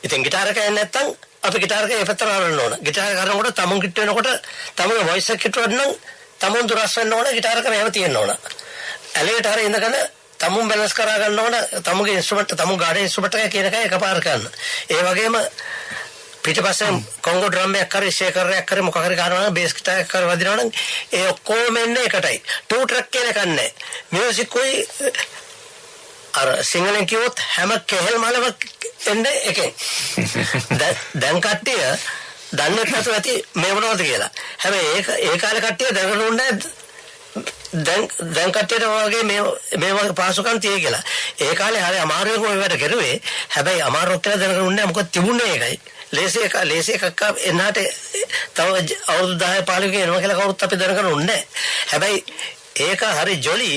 ඉතින් ගිටාර එකේ නැත්තම් අපි ගිටාර එකේ එපතර හරන්න ඕන. ගිටාර කරනකොට තමුන් කිට් වෙනකොට තමුගේ වොයිස් එක කිට්ටුවට නම් තමුන් දුරස් වෙන්න ඕන. ගිටාර එක මෙහෙම තියෙන්න ඕන. ඇලේට හරිය ඉඳගෙන තමුන් බැලන්ස් කරා ගන්න ඕන. තමුගේ ඉන්ස්ට්‍රුමන්ට් තමුන් ගාඩේ ඉන්ස්ට්‍රුමන්ට් එක කියන එකයි එකපාර කරන්න. ඒ වගේම පිටිපස්සෙන් කොංගෝ ඩ්‍රම් එකක් කරේ ෂේකර් එකක් කරේ මොකක් හරි ගන්නවා නම් බේස් ගිටාර් එකක් කර වදිනවා නම් ඒ ඔක්කොම එන්නේ එකටයි. 2 track කියන එකක් නැහැ. මියුසික් උයි අර සිංහලෙන් කිව්වොත් හැම කෙහෙල් මලම එන්නේ එකෙන්. දැන් කට්ටිය දන්නේ නැතුව ඇති මේ මොනවද කියලා. හැබැයි ඒ කාලේ කට්ටිය දැනගන්නේ දැන් කට්ටියට වගේ මේ වගේ පාසුකම් තියෙයි කියලා. ඒ කාලේ හරිය අමාරුවෙන් ඔය වැඩ කරුවේ. හැබැයි අමාරුවක් කියලා දැනගන්නේ නැහැ. මොකද තිබුණේ ඒකයි. ලේසි එකක් එන්නට තව අවුරුදු 10 15 එනවා කියලා කවුරුත් අපි දැනගන්නේ නැහැ. හැබැයි ඒක හරි ජොලි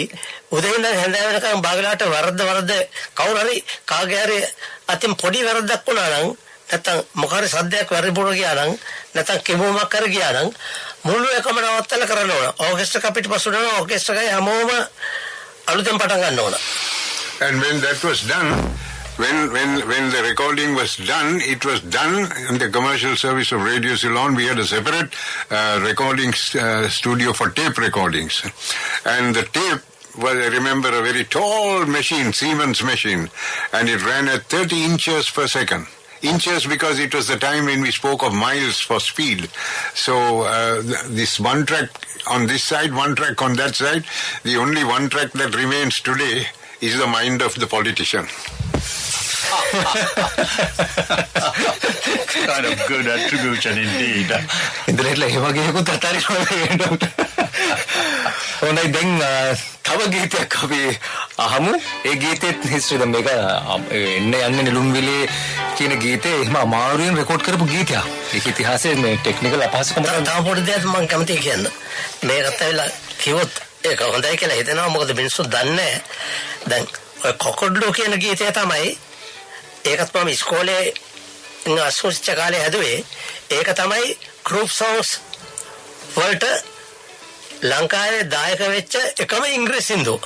උදේ ඉඳන් හැන්ද වෙනකම් බාගලාට වරද්ද කවුරු හරි කාගේ හරි අතින් පොඩි වැරද්දක් වුණා නම් නැත්තම් මොකක් හරි සද්දයක් වැරදිපුර ගියා නම් නැත්තම් කිඹුමක් කර ගියා නම් මුළු එකම නවත්තලා කරන්න ඕන. ඕකෙස්ට්‍රා එක පිටිපස්සට යනවා. ඕකෙස්ට්‍රා එකයි හැමෝම අලුතෙන් පටන් ගන්න ඕන. And when that was done, when the recording was done, it was done in the commercial service of Radio Ceylon. We had a separate recording studio for tape recordings. And the tape was, I remember, a very tall machine, Siemens machine, and it ran at 30 inches per second. Inches because it was the time when we spoke of miles for speed. So this one track on this side, one track on that side, the only one track that remains today is the mind of the politician. Kind of good attribution indeed. ඉතින් ඒ වගේකුත් අතාරිනවා. හොඳයි දැන් තව ගීතයක් අපි අහමු ඒ ගීතෙත් history මේක එන්න යන්නේ නිලුම්විලේ කියන ගීතේ එහෙම අමාරුවෙන් රෙකෝඩ් කරපු ගීතයක්. ඒක ඉතිහාසයේ මේ ටෙක්නිකල් අපහසුකම් තව පොඩි දෙයක් මම කැමතියි කියන්න. මේකත් ඇවිල්ලා කිව්වොත් ඒක හොඳයි කියලා හිතෙනවා. මොකද මිනිස්සු දන්නේ දැන් ඔය කොකොඩ්ලෝ කියන ගීතය තමයි ඒකත් මම ඉස්කෝලේ අසෝසිච්ච කාලේ හැදුවේ. ඒක තමයි group songs වලට ලංකාවේ දායක වෙච්ච එකම ඉංග්‍රීසි සින්දුව.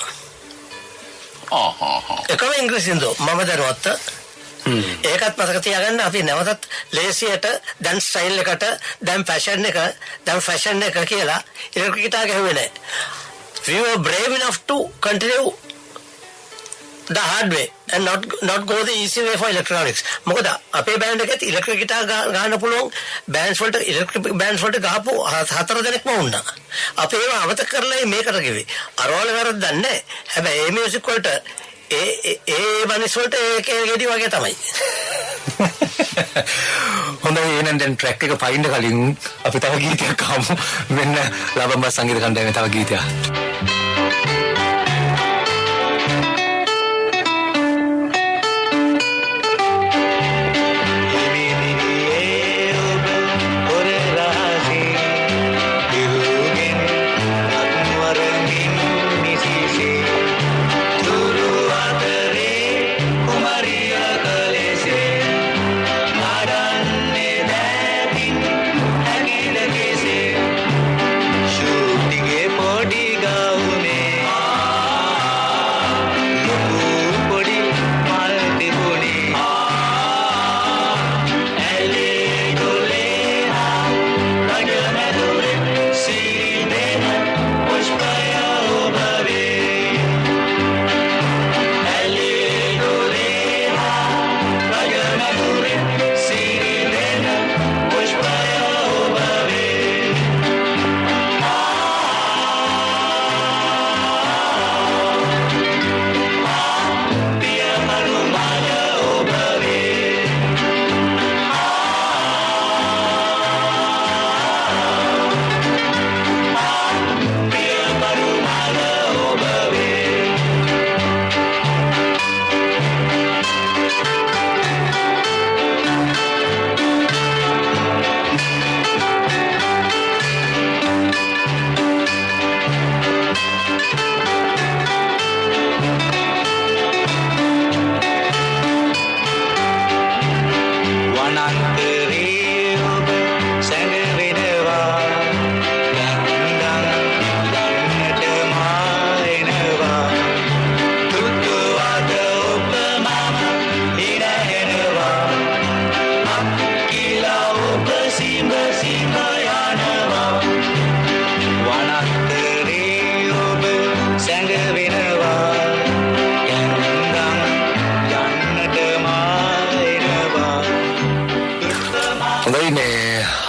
එකම ඉංග්‍රීසි සින්දුව මම දරුවත් ඒකත් මතක තියාගන්න. අපි නැවතත් ලේසියට දැන් ස්ටයිල් එකට දැන් ෆැෂන් එක කියලා ඉලෙක්ට්‍රික් ගිටාර් ගැහුවේ නැහැ. We were brave enough to continue the hard way and not go the easy way for electronics. මොකද අපේ බෑන්ඩ් එකෙත් ඉලෙක්ට්‍රික් ගිටාර් ගහන්න පුළුවන් බෑන්ඩ්ස් වලට ඉලෙක්ට්‍රික් බෑන්ඩ්ස් වලට ගහපු 4 දෙනෙක්ම වුණා. අපි ඒව අමතක කරලා මේකට කිව්වේ. අරවල වැරද්දක් නැහැ. හැබැයි මේ මියුසික් වලට ඒ මනිස් වලට ඒකේ ගෙඩි වගේ තමයි. හොඳයි එහෙනම් දැන් ට්‍රැක් එක පයින්න කලින් අපි තව ගීතයක් අහමු. මෙන්න ලබම්බා සංගීත කණ්ඩායමේ තව ගීතයක්.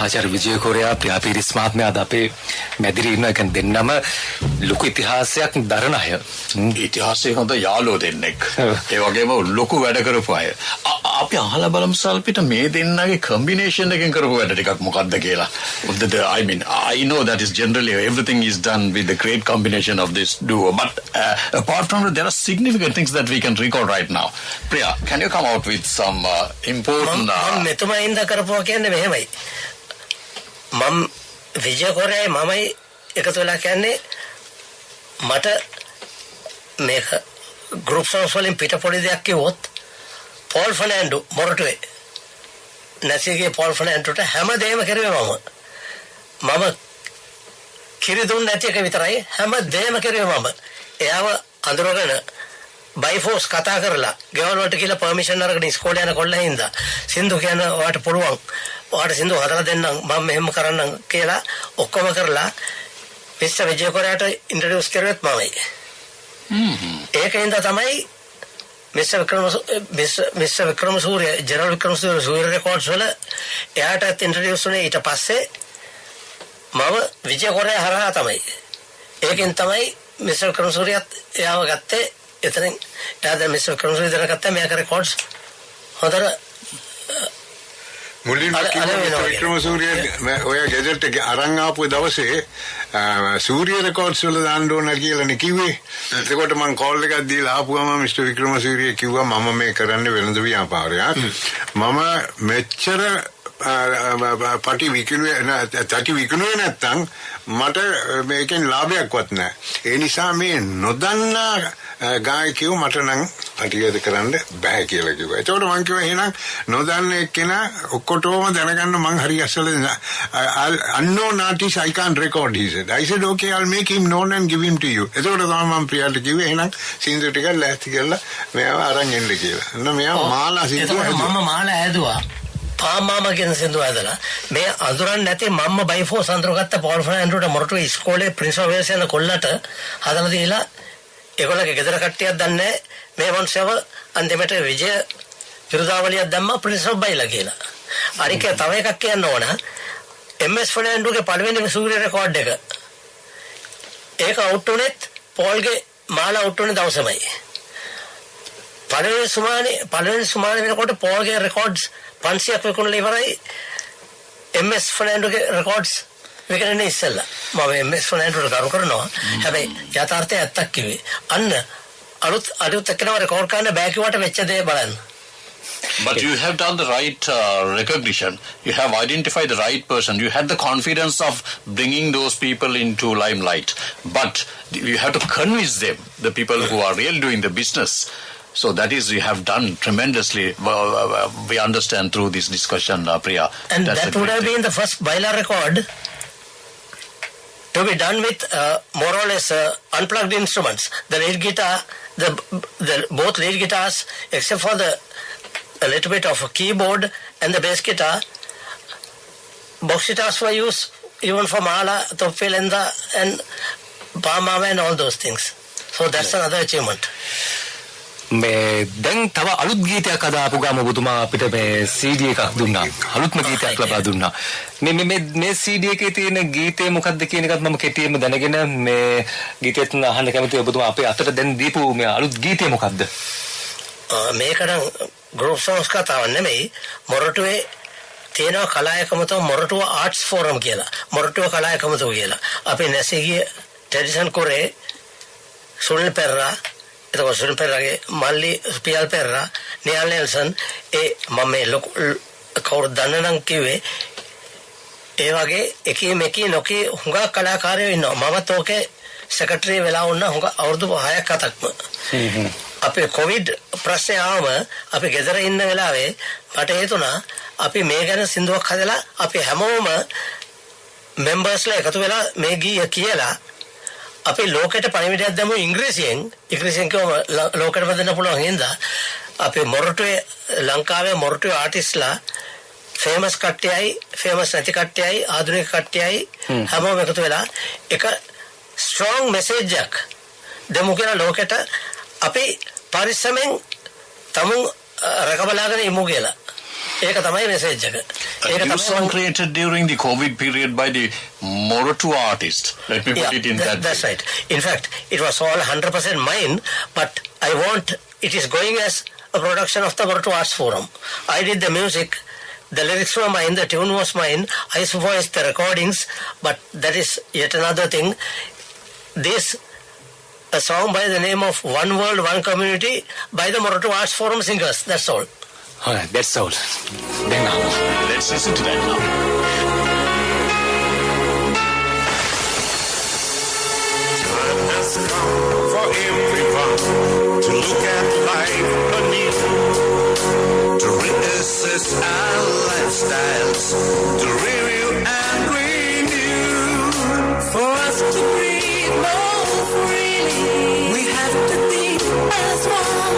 ආචාර්ය විජය කොරයා ප්‍රියාපීරිස් මහත්මයා අද අපේ මැදිරියේ ඉන්න එක දෙන්නම ලොකු ඉතිහාසයක් දරන අය. ඉතිහාසයේ හොඳ යාළුවෝ දෙන්නෙක්. ඒ වගේම ලොකු වැඩ කරපු අය. අපි අහලා බලමු සල්පිට මේ දෙන්නගේ කම්බිනේෂන් එකෙන් කරපු වැඩ ටිකක් මොකක්ද කියලා. I mean, I know that is generally everything is done with the great combination of this duo. But apart from that, there are significant things that we can recall right now. Priya, can you come out with some important... මෙතුමයින්ද කරපුවා කියන්නේ මෙහෙමයි. මම විජය කොරයයි මමයි එකතු වෙලා කියන්නේ මට මේක group songs වලින් පිට පොඩි දෙයක් කිව්වොත් පෝල් ෆර්නෑන්ඩෝ මොරටුවේ නැසිගේ පෝල් ෆර්නෑන්ඩෝට හැමදේම කරුවේ මම කිරි දුන්නේ නැති එක විතරයි හැමදේම කරුවේ මම. එයාව අඳුරගෙන බයිෆෝස් කතා කරලා ගෙවල් වලට කියලා පර්මිෂන් අරගෙන ඉස්කෝලේ යන කොල්ලා හින්දා සින්දු කියන ඔයාට පුළුවන් ඔයාට සින්දු හදලා දෙන්නම් මම මෙහෙම කරන්නම් කියලා ඔක්කොම කරලා මිස්ටර් විජය කොරයාට ඉන්ට්‍රොඩියුස් කරුවෙත් මමයි. ඒකින්ද තමයි මිස්ටර් වික්‍රමසූරිය ජෙනරල් වික්‍රමසූරිය සූර්ය රෙකෝඩ්ස් වල එයාට ඉන්ට්‍රොඩියුස් වුණේ. ඊට පස්සේ මම විජය කොරයා හරහා තමයි. ඒකෙන් තමයි මිස්ටර් වික්‍රමසූරියත් එයාව ගත්තේ. එතනින් එයා දැන් මිස්ටර් වික්‍රමසූරිය දැනගත්තා මෙයාගේ රෙකෝඩ්ස් හොඳට මුලින්ම වික්‍රමසූරිය ඔය ගෙදරට අරන් ආපු දවසේ සූරිය රෙකෝඩ්ස් වල දාන්න ඕන කියලානේ කිව්වේ. එතකොට මම කෝල් එකක් දීලා ආපුවම මිස්ටර් වික්‍රමසූරිය කිව්වා මම මේ කරන්නේ වෙළඳ ව්‍යාපාරයක්. මම මෙච්චර පටි විකුණුවේ නැත්තම් මට මේකෙන් ලාභයක්වත් නැහැ. ඒ නිසා මේ නොදන්නා ගායකයෝ මට නම් පටිගත කරන්න බෑ කියලා කිව්වා. ඒතකොට මම කිව්වා එහෙනම් නොදන්න එක්කෙනා ඔක්කොටම දැනගන්න මං හරි අසල unknown artist I can't record he said. I said okay I'll make him known and give him to you. ඒතකොට තමයි මම ප්‍රියාට කිව්වේ එහෙනම් සින්දු ටික ලෑස්ති කරලා මෙයාව අරන් එන්න කියලා. එන්න මෙයා මාලා සින්දු මම මාලා ඇදුවා. පාමාම කියන සින්දු ඇදලා මේ අඳුරන්නේ නැති මම්ම බයිෆෝ සඳරගත්ත පෝල් ෆර්නැන්ඩෝට මොරටු ඉස්කෝලේ ප්‍රින්ස් ඔෆ් වේල්ස් යන කොල්ලට හදලා දීලා ඒගොල්ලගේ ගෙදර කට්ටියක් දන්නේ මේ වංශව අන්තිමට විජය විරුදාවලියක් දැම්මා ප්‍රින්ස් ඔෆ් බයිලා කියලා. අනික තව එකක් කියන්න ඕන MS ෆර්නැන්ඩෝගේ පළවෙනි සූරිය රෙකෝඩ් එක. ඒක අවුට් උනේත් පෝල්ගේ මාලා අවුට් උනේ දවසමයි. පළවෙනි සුමානේ වෙනකොට පෝල්ගේ රෙකෝඩ්ස් 500ක් විකුණලා ඉවරයි. MS ෆර්නැන්ඩෝගේ රෙකෝඩ්ස් විකරන්නේ ඉස්සෙල්ලා. මම MS ෆර්නැන්ඩෝට කරු කරනවා. හැබැයි යථාර්ථය ඇත්තක් කිව්වේ. අන්න අලුත් එක්කනව රෙකෝඩ් කරන්න බෑ කිව්වට වෙච්ච දේ බලන්න. But you have done the right recognition. You have identified the right person. You had the confidence of bringing those people into limelight. But you have to convince them, the people who are really doing the business. So that is, you have done tremendously. We understand through this discussion, Priya. And that would have been the first Baila record to be done with more or less unplugged instruments. The lead guitar, both lead guitars, except for a little bit of a keyboard and the bass guitar. Box guitars were used even for Mala, Welenda and Pamama and all those things. So that's another achievement. මේ දැන් තව අලුත් ගීතයක් අදාපු ගාම ඔබතුමා අපිට මේ CD එකක් දුන්නා. අලුත්ම ගීතයක් ලබා දුන්නා. මේ CD එකේ තියෙන ගීතේ මොකක්ද කියන එකත් මම කෙටියෙන්ම දැනගෙන මේ ගීතෙත් අහන්න කැමතියි ඔබතුමා අපේ අතට දැන් දීපු මේ අලුත් ගීතේ මොකක්ද? මේකට group songs කතාවක් නෙමෙයි. මොරටුවේ තියෙනවා කලා එකමුතුව මොරටුව ආර්ට්ස් ෆෝරම් කියලා. මොරටුව කලා එකමුතුව කියලා. අපි නැසීගේ ට්‍රැඩිෂන් කරේ සුනිල් පෙරරා එතකොට සුනිල් පෙරරාගේ මල්ලි පියල් පෙරරා නියල් නෙල්සන් මම මේ කවුරුද දන්න නම් කිව්වේ ඒ වගේ එකී මෙකී නොකී හුඟක් කලාකාරයෝ ඉන්නවා. මමත් ඕකේ සෙක්‍රටරි වෙලා වුණා හුඟ අවුරුදු 6ක් 7ක්ම. අපේ කොවිඩ් ප්‍රශ්නේ ආවම අපි ගෙදර ඉන්න වෙලාවේ මට හේතුණා අපි මේ ගැන සින්දුවක් හදලා අපි හැමෝම මෙම්බර්ස්ලා එකතු වෙලා මේ ගීය කියලා අපි ලෝකෙට පණිවිඩයක් දැම්මු ඉංග්‍රීසියෙන් කියවම ලෝකෙට බදන්න පුළුවන් හින්දා අපි මොරටුවේ ලංකාවේ මොරටුවේ ආටිස්ලා ෆේමස් කට්ටියයි ෆේමස් නැති කට්ටියයි ආධුනික කට්ටියයි හැමෝම එකතු වෙලා එක ස්ට්‍රොංග් මෙසේජ් එකක් දෙමු කියලා ලෝකෙට අපි පරිස්සමෙන් තමුන් රකබලාගෙන ඉමු කියලා. ඒක තමයි මෙසේජ් එක. ඒක තමයි song created during the COVID period by the Moratu artist. Let me put it in that. That's right. In fact, it was all 100% mine, but it is going as a production of the Moratu Arts Forum. I did the music, the lyrics were mine, the tune was mine, I supervised the recordings, but that is yet another thing. A song by the name of One World, One Community by the Moratu Arts Forum singers. That's all. All right, that's all. Then now, let's listen to that now. Time has come for everyone to look at life anew, to reassess our lifestyles, to review and renew. For us to breathe more freely, we have to think as one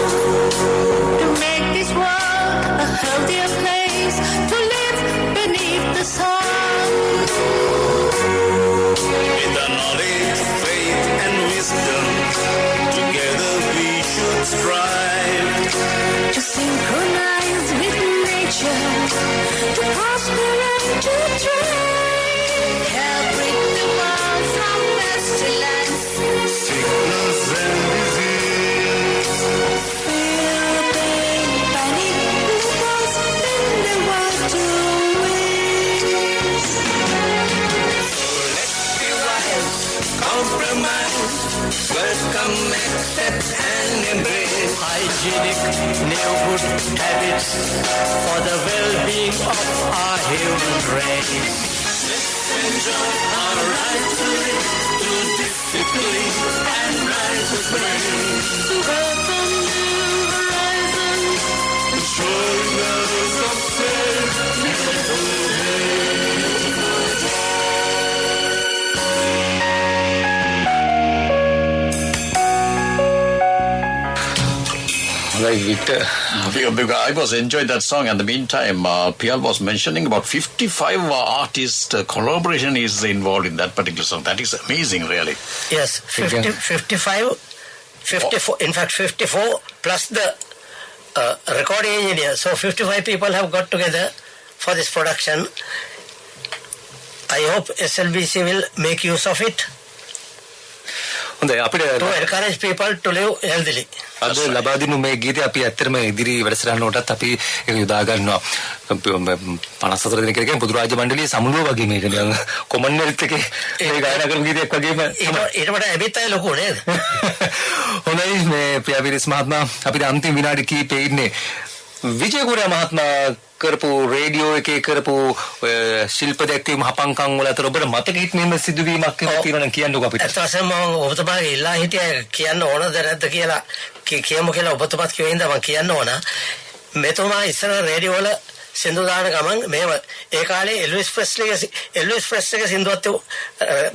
to make this world a healthier place to live beneath the Come accept and embrace hygienic new good habits for the well-being of our human race. Let's enjoy our right to live, to discipline and rise with grace. To welcome new horizons, showing us of safe, beautiful Like Victor. I was enjoying that song. In the meantime, Pial was mentioning about 55 artist collaboration is involved in that particular song. That is amazing, really. Yes, 54, in fact 54 plus the recording engineer. So 55 people have got together for this production. I hope SLBC will make use of it to encourage people to live healthily. අද ලබා දෙනු මේ ගීතය අපි ඇත්තටම ඉදිරි වැඩසටහන වලටත් අපි ඒක යොදා ගන්නවා 54 දිනක කියන්නේ පොදු රාජ්‍ය මණ්ඩලයේ සමුළුව වගේ මේක නිකන් කොමන්වෙල්ත් එකේ ඒ ගායනා කරන ගීතයක් වගේම ඊට වඩා ඇබිත් අය ලොකු නේද? හොඳයි මේ ප්‍රියාවිරිස් මහත්මයා අපිට අන්තිම විනාඩි කිහිපෙ ඉන්නේ විජය කුරියා මහත්මයා කරපු රේඩියෝ එකේ කරපු ශිල්ප දැක්වීම හපංකම් වල අතර ඔබට මතක හිටින සිදුවීමක් තියෙනවා නම් කියන්නකෝ අපිට. ඇත්තටම මම ඔබතුමාගේ ඉල්ලා හිටියා කියන්න ඕනද නැද්ද කියලා කියමු කියලා ඔබතුමාත් කිව්ව හින්දා මම කියන්න ඕන. මෙතුමා ඉස්සර රේඩියෝ වල සින්දු දාන ගමන් මේව ඒ කාලේ එල්විස් ප්‍රෙස්ලිගේ සින්දුවත්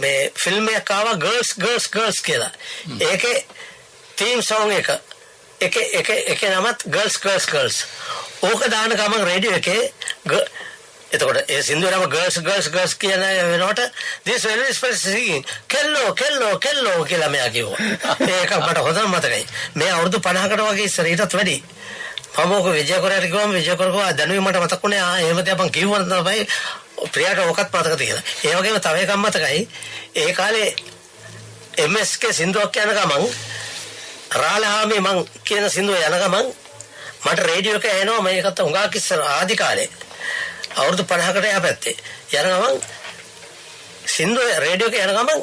මේ ෆිල්ම් එකක් ආවා ගර්ල්ස් කියලා. ඒකේ තීම් සෝං එකේ නමත් ගර්ල්ස් ඕක දාන ගමන් රේඩියෝ එකේ එතකොට ඒ සින්දුවේ නම ගර්ල්ස් කියන වෙනකොට this Elvis Presley කෙල්ලෝ කියලා මෙයා කිව්වා. ඒක මට හොඳම මතකයි. මේ අවුරුදු 50කට වගේ ඉස්සර ඊටත් වැඩි. මම ඔක විජය කුරියාට කිව්වම විජය කුරියා දැනුයි මට මතක් වුණේ එහෙම තියපන් කිව්වන තමයි ප්‍රියාට ඕකත් මතක තියෙනවා. ඒ වගේම තව එකක් මතකයි. ඒ කාලේ MS ගේ සින්දුවක් යන ගමන් රාලහාමි මං කියන සින්දුව යන ගමන් මට රේඩියෝ එක එනවා මේකත් උඟාක් ඉස්සර ආදි කාලේ අවුරුදු 50කට එහා පැත්තේ යන ගමන් සින්දුව රේඩියෝ එක යන ගමන්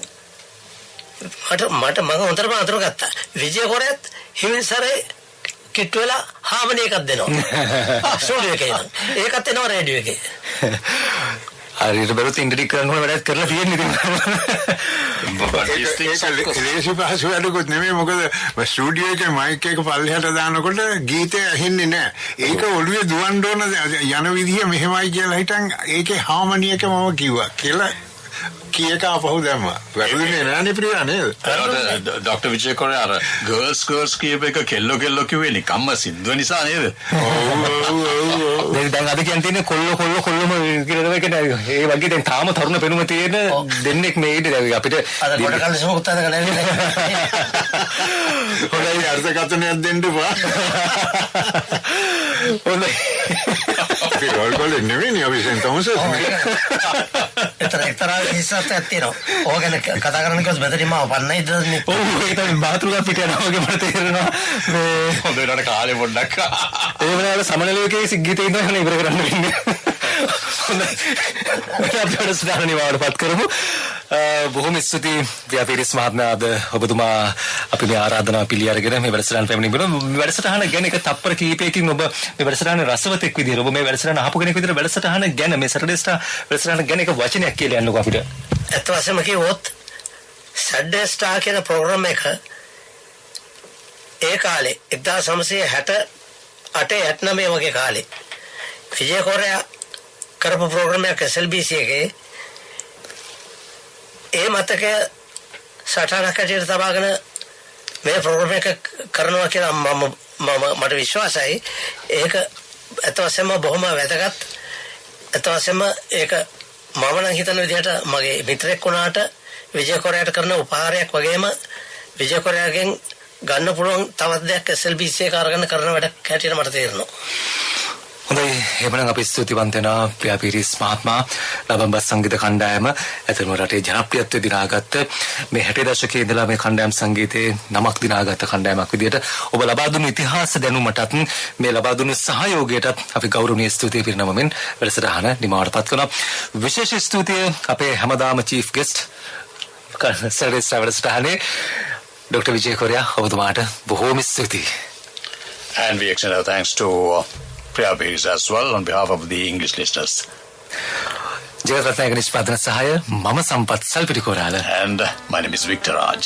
මට මම හොඳටම අඳුරගත්තා විජය කුරියාත් හිමින්සරේ කිට්ටු වෙලා හාමනි එකක් දෙනවා ස්ටුඩියෝ එකේ නම් ඒකත් එනවා රේඩියෝ එකේ හරියට බරුත් ඉන්ටර්නෙට් කරනවා වැඩක් කරලා තියෙන්නේ ඉතින් ලේසි පහසු වැඩකුත් නෙමෙයි මොකද ස්ටුඩියෝ එකේ මයික් එක පල්ලෙහාට දානකොට ගීතය ඇහෙන්නේ නැහැ ඒක ඔළුවේ දුවන්න ඕන යන විදිය මෙහෙමයි කියලා හිටන් ඒකේ හාමනි එක මම කිව්වා කියලා කීයක අපහු දැම්මා වැරදුනේ නෑනේ ප්‍රියා නේද ඩොක්ටර් විජය කුරියා අර ගර්ල්ස් කියප එක කෙල්ලෝ කිව්වේ නිකම්ම සින්දුව නිසා නේද ඔව් දැන් අද කියන්නේ කොල්ලොම කියලා තමයි ඒ වගේ දැන් තාම තරුණ පෙනුම තියෙන දෙන්නෙක් මේ ඉඳි දැන් අපිට අද කොට කල්සම උත්තරද නැහැ හොඳයි අර්ථකථනයක් දෙන්න බා හොඳයි අපි රෝල් නෙවෙයි අපි සෙන්තොමස් එතරම් ඉස්සත් ඇත්තේනෝ. ඕක ගැන කතා කරන්න කිව්වොත් මෙතනින්ම වපන්නයි ඉදන්නේ. ඔව් ඒක තමයි මාතෘකා පිට යනවා වගේ මට තේරෙනවා. මේ හොඳ වෙනවට කාලේ පොඩ්ඩක්. ඒ වෙලාවට සමනලයකේ සිග්ගීතේ ඉඳන් ඉවර කරන්න වෙන්නේ. හොඳයි. අපි වැඩසටහන නිවාඩුපත් කරමු. බොහොම ස්තුතියි ව්‍යාපීරිස් මහත්මයා අද ඔබතුමා අපි මේ ආරාධනාව පිළි අරගෙන මේ වැඩසටහන පැමිණෙන්න මේ වැඩසටහන ගැන එක තප්පර කීපයකින් ඔබ මේ වැඩසටහනේ රසවතෙක් විදියට ඔබ මේ වැඩසටහන අහපු කෙනෙක් විදියට වැඩසටහන ගැන මේ සැටර්ඩේ ස්ටාර් වැඩසටහන ගැන එක වචනයක් කියලා යන්නකෝ අපිට. ඇත්ත වශයෙන්ම කිව්වොත් සැටර්ඩේ ස්ටාර් කියන ප්‍රෝග්‍රෑම් එක ඒ කාලේ 1968 වගේ කාලේ විජය කුරියා කරපු ප්‍රෝග්‍රෑම් එක SLBC එකේ ඒ මතකය සටහනක් ඇටියට තබාගෙන මේ ප්‍රෝග්‍රෑම් එක කරනවා කියලා මට විශ්වාසයි. ඒක ඇත්ත වශයෙන්ම බොහොම වැදගත්. ඇත්ත වශයෙන්ම ඒක මම නම් හිතන විදිහට මගේ මිත්‍රෙක් වුණාට විජය කුරියාට කරන උපහාරයක් වගේම විජය කුරියාගෙන් ගන්න පුළුවන් තවත් දෙයක් SLBC එක අරගෙන කරන වැඩක් හැටියට මට තේරෙනවා. හොඳයි එහෙනම් අපි ස්තුතිවන්ත වෙනවා ව්‍යාපීරිස් මහත්මයා ලබම්බස් සංගීත කණ්ඩායම ඇතනම රටේ ජනප්‍රියත්වය දිනාගත්ත මේ 60 දශකයේ ඉඳලා මේ කණ්ඩායම් සංගීතයේ නමක් දිනාගත්ත කණ්ඩායමක් විදියට ඔබ ලබා දුන්නු ඉතිහාස දැනුමටත් මේ ලබා දුන්නු සහයෝගයටත් අපි ගෞරවනීය ස්තුතිය පිරිනමමින් වැඩසටහන නිමවටපත් කරනවා. විශේෂ ස්තුතිය අපේ හැමදාම චීෆ් ගෙස්ට් සර්විස් වැඩසටහනේ Dr. Vijay Korea, ඔබතුමාට බොහෝම ස්තුතියි. And we extend our thanks to Priya Beers as well on behalf of the English listeners. ජයරත්නයක නිෂ්පාදන සහාය මම සම්පත් සල්පිටිකෝරාල. And my name is Victor Raj.